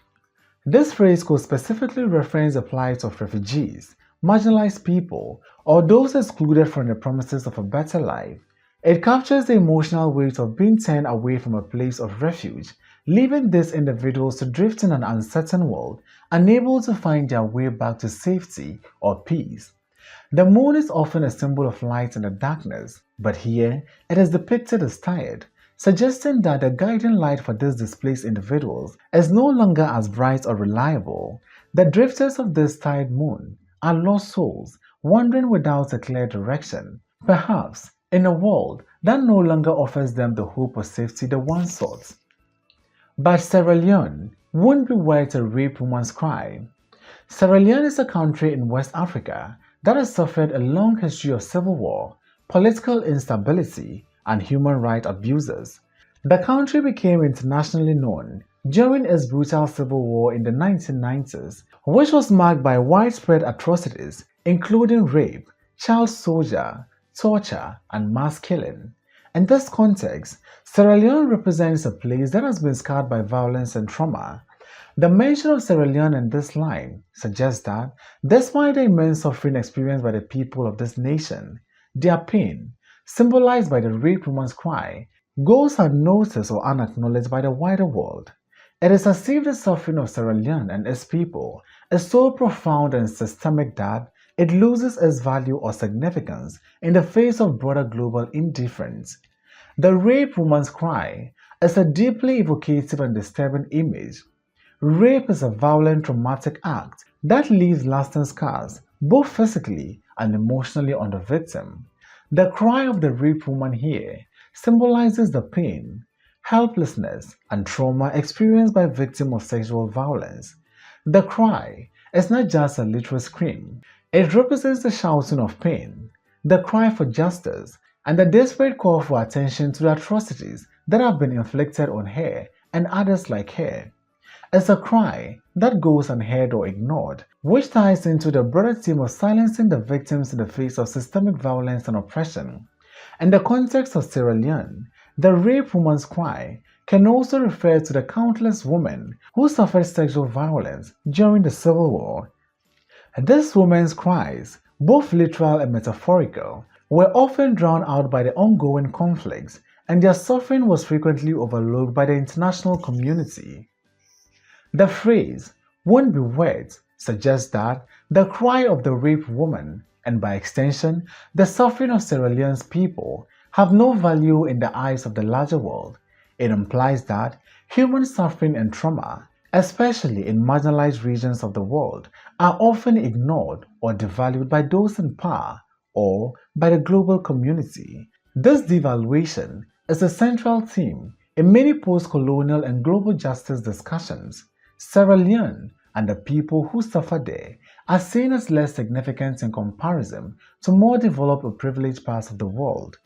This phrase could specifically reference the plight of refugees, marginalized people, or those excluded from the promises of a better life. It captures the emotional weight of being turned away from a place of refuge, leaving these individuals to drift in an uncertain world, unable to find their way back to safety or peace. The moon is often a symbol of light in the darkness, but here it is depicted as tired, suggesting that the guiding light for these displaced individuals is no longer as bright or reliable. The drifters of this tide moon are lost souls, wandering without a clear direction, perhaps in a world that no longer offers them the hope or safety they once sought. But Sierra Leone won't be where to rape woman's cry. Sierra Leone is a country in West Africa that has suffered a long history of civil war, political instability, and human rights abuses. The country became internationally known during its brutal civil war in the 1990s, which was marked by widespread atrocities including rape, child soldier, torture, and mass killing. In this context, Sierra Leone represents a place that has been scarred by violence and trauma. The mention of Sierra Leone in this line suggests that, despite the immense suffering experienced by the people of this nation, their pain, symbolized by the raped woman's cry, goes unnoticed or unacknowledged by the wider world. It is as if the suffering of Sierra Leone and its people is so profound and systemic that it loses its value or significance in the face of broader global indifference. The raped woman's cry is a deeply evocative and disturbing image. Rape is a violent, traumatic act that leaves lasting scars, both physically and emotionally, on the victim. The cry of the raped woman here symbolizes the pain, helplessness, and trauma experienced by victims of sexual violence. The cry is not just a literal scream, it represents the shouting of pain, the cry for justice, and the desperate call for attention to the atrocities that have been inflicted on her and others like her. It's a cry that goes unheard or ignored, which ties into the broader theme of silencing the victims in the face of systemic violence and oppression. In the context of Sierra Leone, the raped woman's cry can also refer to the countless women who suffered sexual violence during the Civil War. These women's cries, both literal and metaphorical, were often drowned out by the ongoing conflicts, and their suffering was frequently overlooked by the international community. The phrase, "won't be wet," suggests that the cry of the raped woman, and by extension, the suffering of Sierra Leone's people, have no value in the eyes of the larger world. It implies that human suffering and trauma, especially in marginalized regions of the world, are often ignored or devalued by those in power or by the global community. This devaluation is a central theme in many post-colonial and global justice discussions. Sierra Leone and the people who suffer there are seen as less significant in comparison to more developed or privileged parts of the world.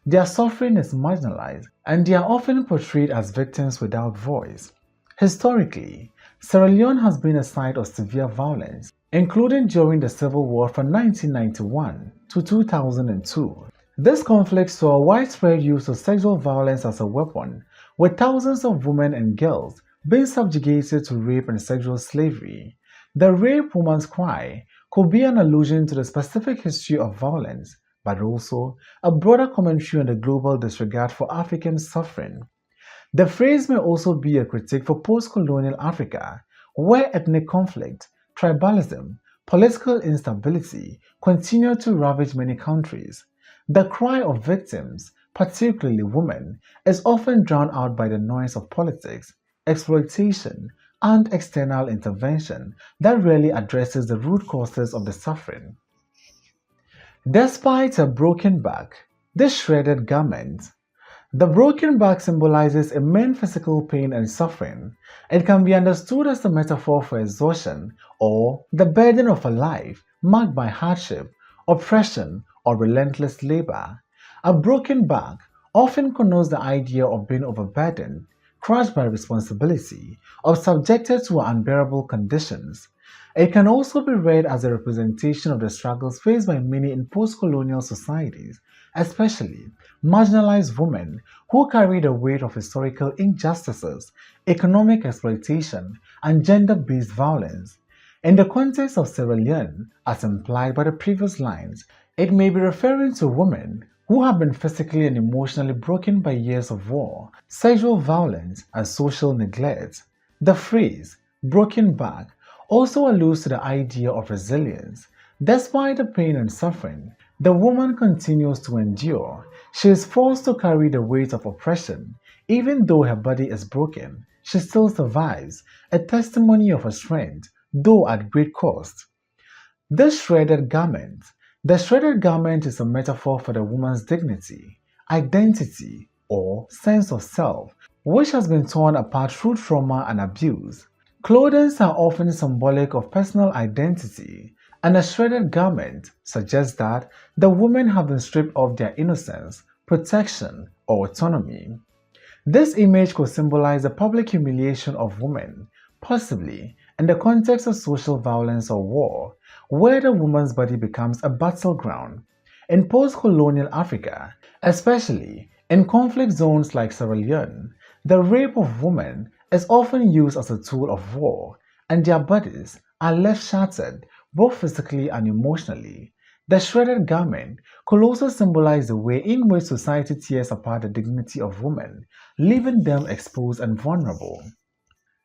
Their suffering is marginalized, and they are often portrayed as victims without voice. Historically, Sierra Leone has been a site of severe violence, including during the Civil War from 1991 to 2002. This conflict saw widespread use of sexual violence as a weapon, with thousands of women and girls being subjugated to rape and sexual slavery. The raped woman's cry could be an allusion to the specific history of violence, but also a broader commentary on the global disregard for African suffering. The phrase may also be a critique for post-colonial Africa, where ethnic conflict, tribalism, political instability continue to ravage many countries. The cry of victims, particularly women, is often drowned out by the noise of politics, exploitation, and external intervention that rarely addresses the root causes of the suffering. Despite a broken back, this shredded garment. The broken back symbolizes immense physical pain and suffering. It can be understood as a metaphor for exhaustion or the burden of a life marked by hardship, oppression, or relentless labor. A broken back often connotes the idea of being overburdened, crushed by responsibility, or subjected to unbearable conditions. It can also be read as a representation of the struggles faced by many in post-colonial societies, especially marginalized women who carry the weight of historical injustices, economic exploitation, and gender-based violence. In the context of Sierra Leone, as implied by the previous lines, it may be referring to women who have been physically and emotionally broken by years of war, sexual violence, and social neglect. The phrase, broken back, also alludes to the idea of resilience. Despite the pain and suffering, the woman continues to endure. She is forced to carry the weight of oppression. Even though her body is broken, she still survives, a testimony of her strength, though at great cost. This shredded garment. The shredded garment is a metaphor for the woman's dignity, identity, or sense of self, which has been torn apart through trauma and abuse. Clothing are often symbolic of personal identity, and a shredded garment suggests that the women have been stripped of their innocence, protection, or autonomy. This image could symbolize the public humiliation of women, possibly in the context of social violence or war, where the woman's body becomes a battleground. In post-colonial Africa, especially in conflict zones like Sierra Leone, the rape of women is often used as a tool of war, and their bodies are left shattered both physically and emotionally. The shredded garment could also symbolize the way in which society tears apart the dignity of women, leaving them exposed and vulnerable.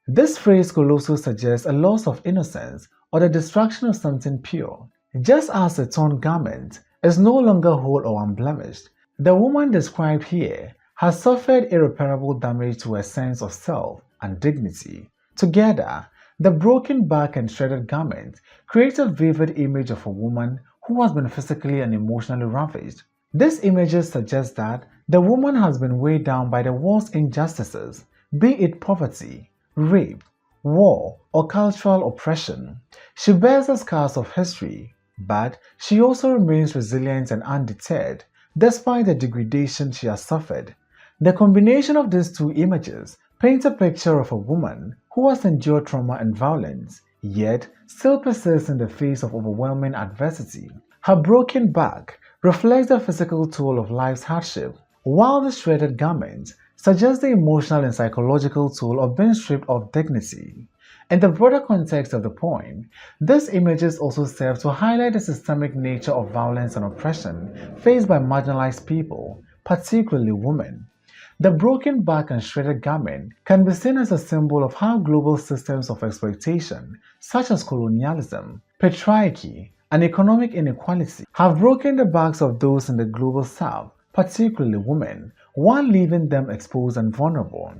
This phrase could also suggest a loss of innocence or the destruction of something pure. Just as a torn garment is no longer whole or unblemished, the woman described here has suffered irreparable damage to her sense of self and dignity. Together, the broken back and shredded garment create a vivid image of a woman who has been physically and emotionally ravaged. These images suggest that the woman has been weighed down by the world's injustices, be it poverty, rape, war, or cultural oppression. She bears the scars of history, but she also remains resilient and undeterred, despite the degradation she has suffered. The combination of these two images paints a picture of a woman who has endured trauma and violence, yet still persists in the face of overwhelming adversity. Her broken back reflects the physical toll of life's hardship, while the shredded garment suggests the emotional and psychological toll of being stripped of dignity. In the broader context of the poem, these images also serve to highlight the systemic nature of violence and oppression faced by marginalized people, particularly women. The broken back and shredded garment can be seen as a symbol of how global systems of exploitation, such as colonialism, patriarchy, and economic inequality, have broken the backs of those in the global south, particularly women, while leaving them exposed and vulnerable.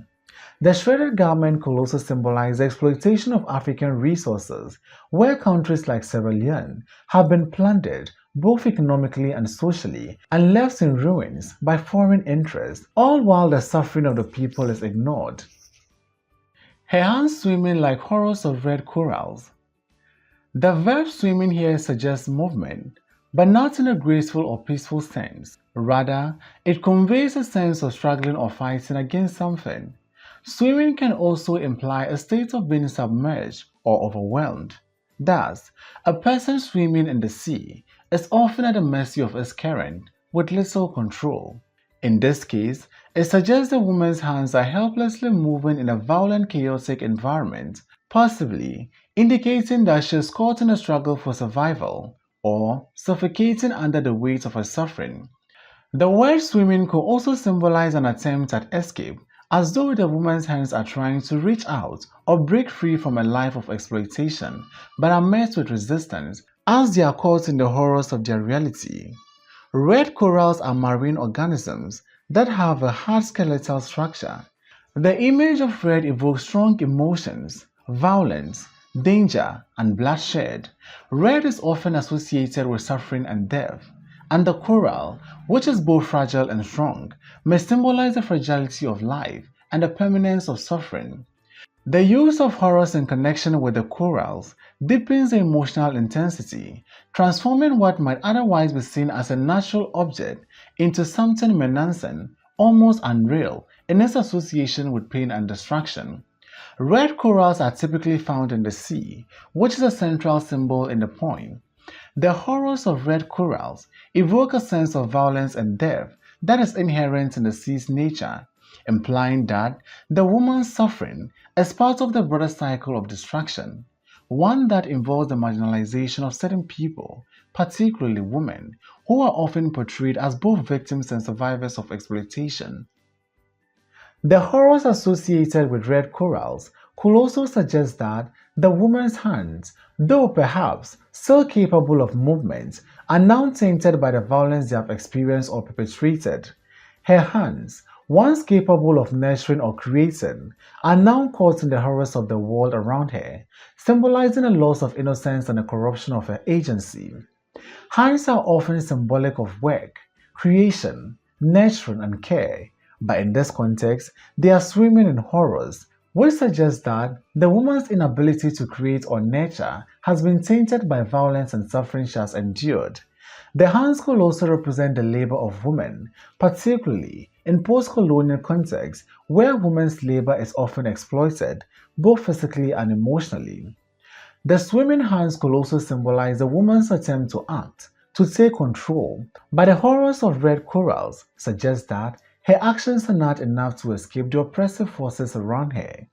The shredded garment could also symbolize the exploitation of African resources, where countries like Sierra Leone have been plundered both economically and socially, and left in ruins by foreign interests, all while the suffering of the people is ignored. Her hands swimming like horrors of red corals. The verb swimming here suggests movement, but not in a graceful or peaceful sense. Rather, it conveys a sense of struggling or fighting against something. Swimming can also imply a state of being submerged or overwhelmed. Thus, a person swimming in the sea is often at the mercy of its current, with little control. In this case, it suggests the woman's hands are helplessly moving in a violent, chaotic environment, possibly indicating that she is caught in a struggle for survival or suffocating under the weight of her suffering. The word swimming could also symbolize an attempt at escape, as though the woman's hands are trying to reach out or break free from a life of exploitation, but are met with resistance as they are caught in the horrors of their reality. Red corals are marine organisms that have a hard skeletal structure. The image of red evokes strong emotions, violence, danger, and bloodshed. Red is often associated with suffering and death, and the coral, which is both fragile and strong, may symbolize the fragility of life and the permanence of suffering. The use of horrors in connection with the corals deepens the emotional intensity, transforming what might otherwise be seen as a natural object into something menacing, almost unreal, in its association with pain and destruction. Red corals are typically found in the sea, which is a central symbol in the poem. The horrors of red corals evoke a sense of violence and death that is inherent in the sea's nature, implying that the woman's suffering is part of the broader cycle of destruction, one that involves the marginalization of certain people, particularly women, who are often portrayed as both victims and survivors of exploitation. The horrors associated with red corals could also suggest that the woman's hands, though perhaps still capable of movement, are now tainted by the violence they have experienced or perpetrated. Her hands, once capable of nurturing or creating, are now caught in the horrors of the world around her, symbolizing a loss of innocence and the corruption of her agency. Hands are often symbolic of work, creation, nurturing, and care, but in this context, they are swimming in horrors, which suggests that the woman's inability to create or nurture has been tainted by violence and suffering she has endured. The hands could also represent the labor of women, particularly in post-colonial contexts where women's labor is often exploited, both physically and emotionally. The swimming hands could also symbolize a woman's attempt to act, to take control, but the horrors of red corals suggest that her actions are not enough to escape the oppressive forces around her.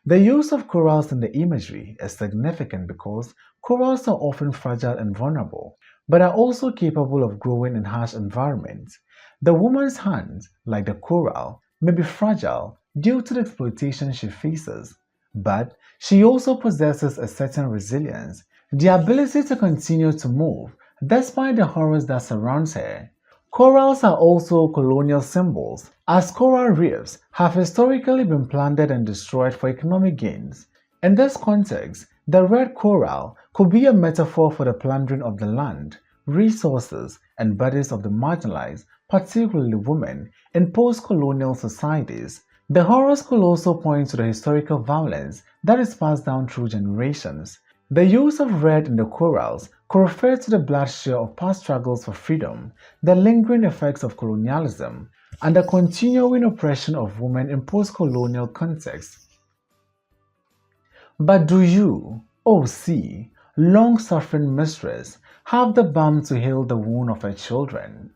The use of corals in the imagery is significant because corals are often fragile and vulnerable, but are also capable of growing in harsh environments. The woman's hands, like the coral, may be fragile due to the exploitation she faces, but she also possesses a certain resilience, the ability to continue to move despite the horrors that surround her. Corals are also colonial symbols, as coral reefs have historically been plundered and destroyed for economic gains. In this context, the red coral could be a metaphor for the plundering of the land, resources, and bodies of the marginalized, particularly women, in post-colonial societies. The horrors could also point to the historical violence that is passed down through generations. The use of red in the corals could refer to the bloodshed of past struggles for freedom, the lingering effects of colonialism, and the continuing oppression of women in post-colonial contexts. But do you, O sea, long-suffering mistress, have the balm to heal the wound of her children?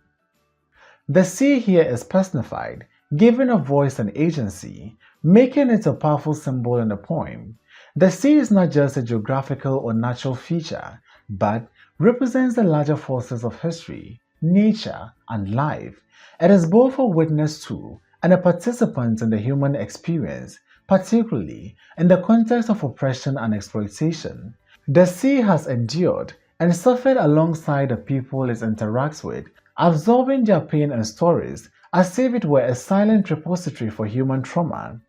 The sea here is personified, given a voice and agency, making it a powerful symbol in the poem. The sea is not just a geographical or natural feature, but represents the larger forces of history, nature, and life. It is both a witness to and a participant in the human experience, particularly in the context of oppression and exploitation. The sea has endured and suffered alongside the people it interacts with, absorbing their pain and stories as if it were a silent repository for human trauma.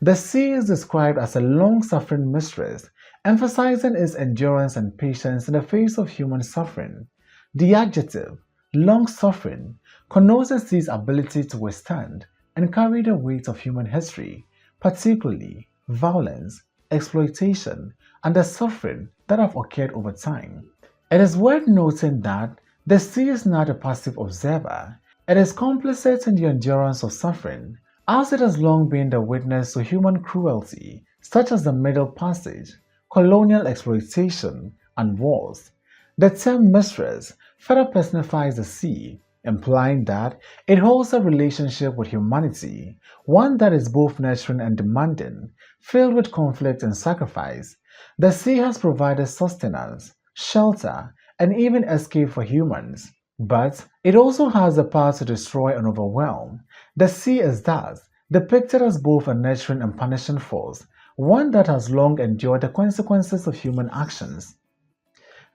The sea is described as a long-suffering mistress, emphasizing its endurance and patience in the face of human suffering. The adjective, long-suffering, connotes the sea's ability to withstand and carry the weight of human history, particularly violence, exploitation, and the suffering that have occurred over time. It is worth noting that the sea is not a passive observer. It is complicit in the endurance of suffering, as it has long been the witness to human cruelty, such as the Middle Passage, colonial exploitation, and wars. The term mistress further personifies the sea, implying that it holds a relationship with humanity, one that is both nurturing and demanding, filled with conflict and sacrifice. The sea has provided sustenance, shelter, and even escape for humans. But it also has the power to destroy and overwhelm. The sea is thus depicted as both a nurturing and punishing force, one that has long endured the consequences of human actions.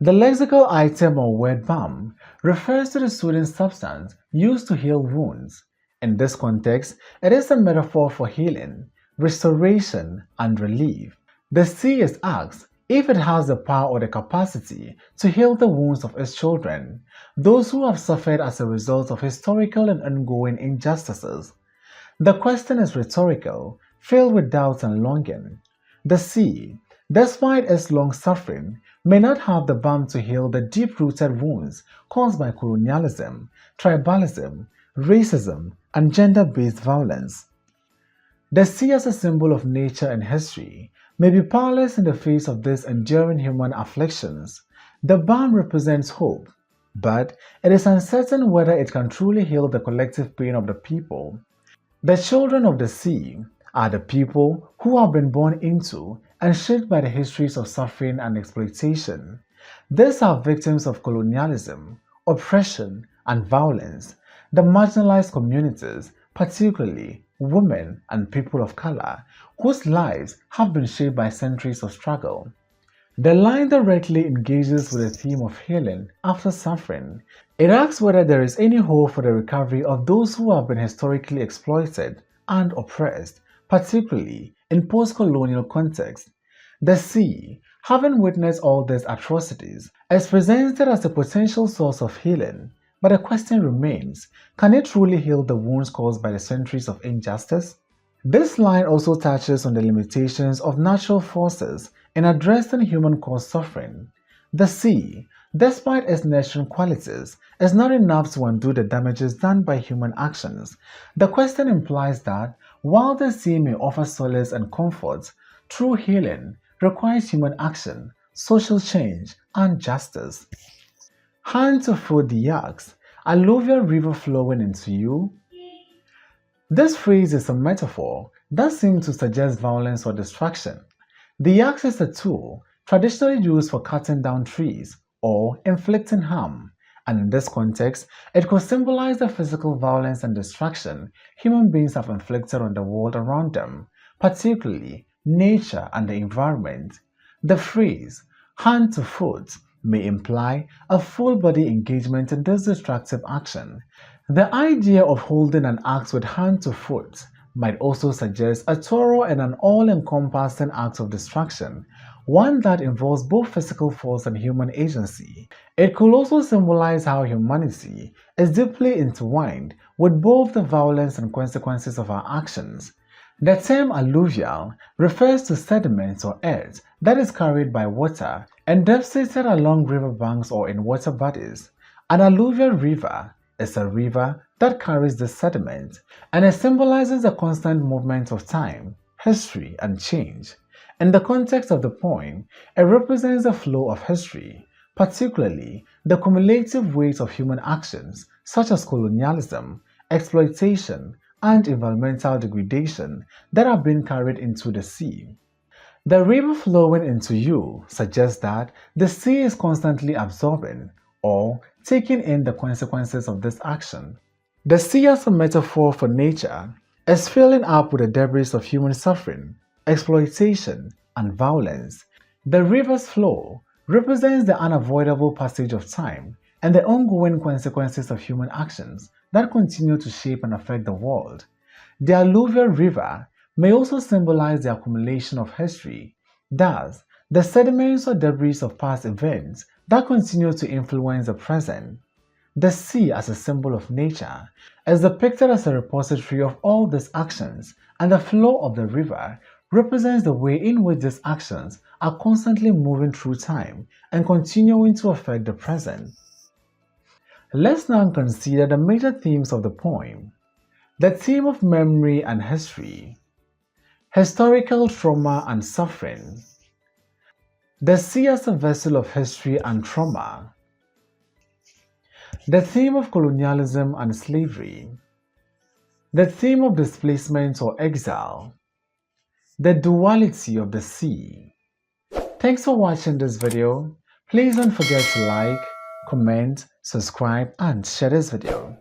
The lexical item or word balm refers to the soothing substance used to heal wounds. In this context, it is a metaphor for healing, restoration, and relief. The sea is asked if it has the power or the capacity to heal the wounds of its children, those who have suffered as a result of historical and ongoing injustices. The question is rhetorical, filled with doubt and longing. The sea, despite its long suffering, may not have the balm to heal the deep-rooted wounds caused by colonialism, tribalism, racism, and gender-based violence. The sea as a symbol of nature and history may be powerless in the face of these enduring human afflictions. The balm represents hope, but it is uncertain whether it can truly heal the collective pain of the people. The children of the sea are the people who have been born into and shaped by the histories of suffering and exploitation. These are victims of colonialism, oppression, and violence. The marginalized communities, particularly women and people of color, whose lives have been shaped by centuries of struggle. The line directly engages with the theme of healing after suffering. It asks whether there is any hope for the recovery of those who have been historically exploited and oppressed, particularly in post-colonial contexts. The sea, having witnessed all these atrocities, is presented as a potential source of healing, but the question remains, can it truly heal the wounds caused by the centuries of injustice? This line also touches on the limitations of natural forces in addressing human-caused suffering. The sea, Despite its nurturing qualities, it's not enough to undo the damages done by human actions. The question implies that while the sea may offer solace and comfort, true healing requires human action, social change, and justice. Hand to foot the axe, alluvial river flowing into you. This phrase is a metaphor that seems to suggest violence or destruction. The axe is a tool traditionally used for cutting down trees or inflicting harm, and in this context, it could symbolize the physical violence and destruction human beings have inflicted on the world around them, particularly nature and the environment. The phrase hand to foot may imply a full body engagement in this destructive action. The idea of holding an axe with hand to foot might also suggest a thorough and an all-encompassing act of destruction, one that involves both physical force and human agency. It could also symbolize how humanity is deeply intertwined with both the violence and consequences of our actions. The term alluvial refers to sediment or earth that is carried by water and deposited along riverbanks or in water bodies. An alluvial river is a river that carries the sediment, and it symbolizes the constant movement of time, history, and change. In the context of the poem, it represents the flow of history, particularly the cumulative weight of human actions such as colonialism, exploitation, and environmental degradation that are being carried into the sea. The river flowing into you suggests that the sea is constantly absorbing or taking in the consequences of this action. The sea as a metaphor for nature is filling up with the debris of human suffering, exploitation, and violence. The river's flow represents the unavoidable passage of time and the ongoing consequences of human actions that continue to shape and affect the world. The alluvial river may also symbolize the accumulation of history, thus, the sediments or debris of past events that continue to influence the present. The sea as a symbol of nature is depicted as a repository of all these actions, and the flow of the river represents the way in which these actions are constantly moving through time and continuing to affect the present. Let's now consider the major themes of the poem. The theme of memory and history, historical trauma and suffering, the sea as a vessel of history and trauma, the theme of colonialism and slavery, the theme of displacement or exile, the duality of the sea. Thanks for watching this video. Please don't forget to like, comment, subscribe, and share this video.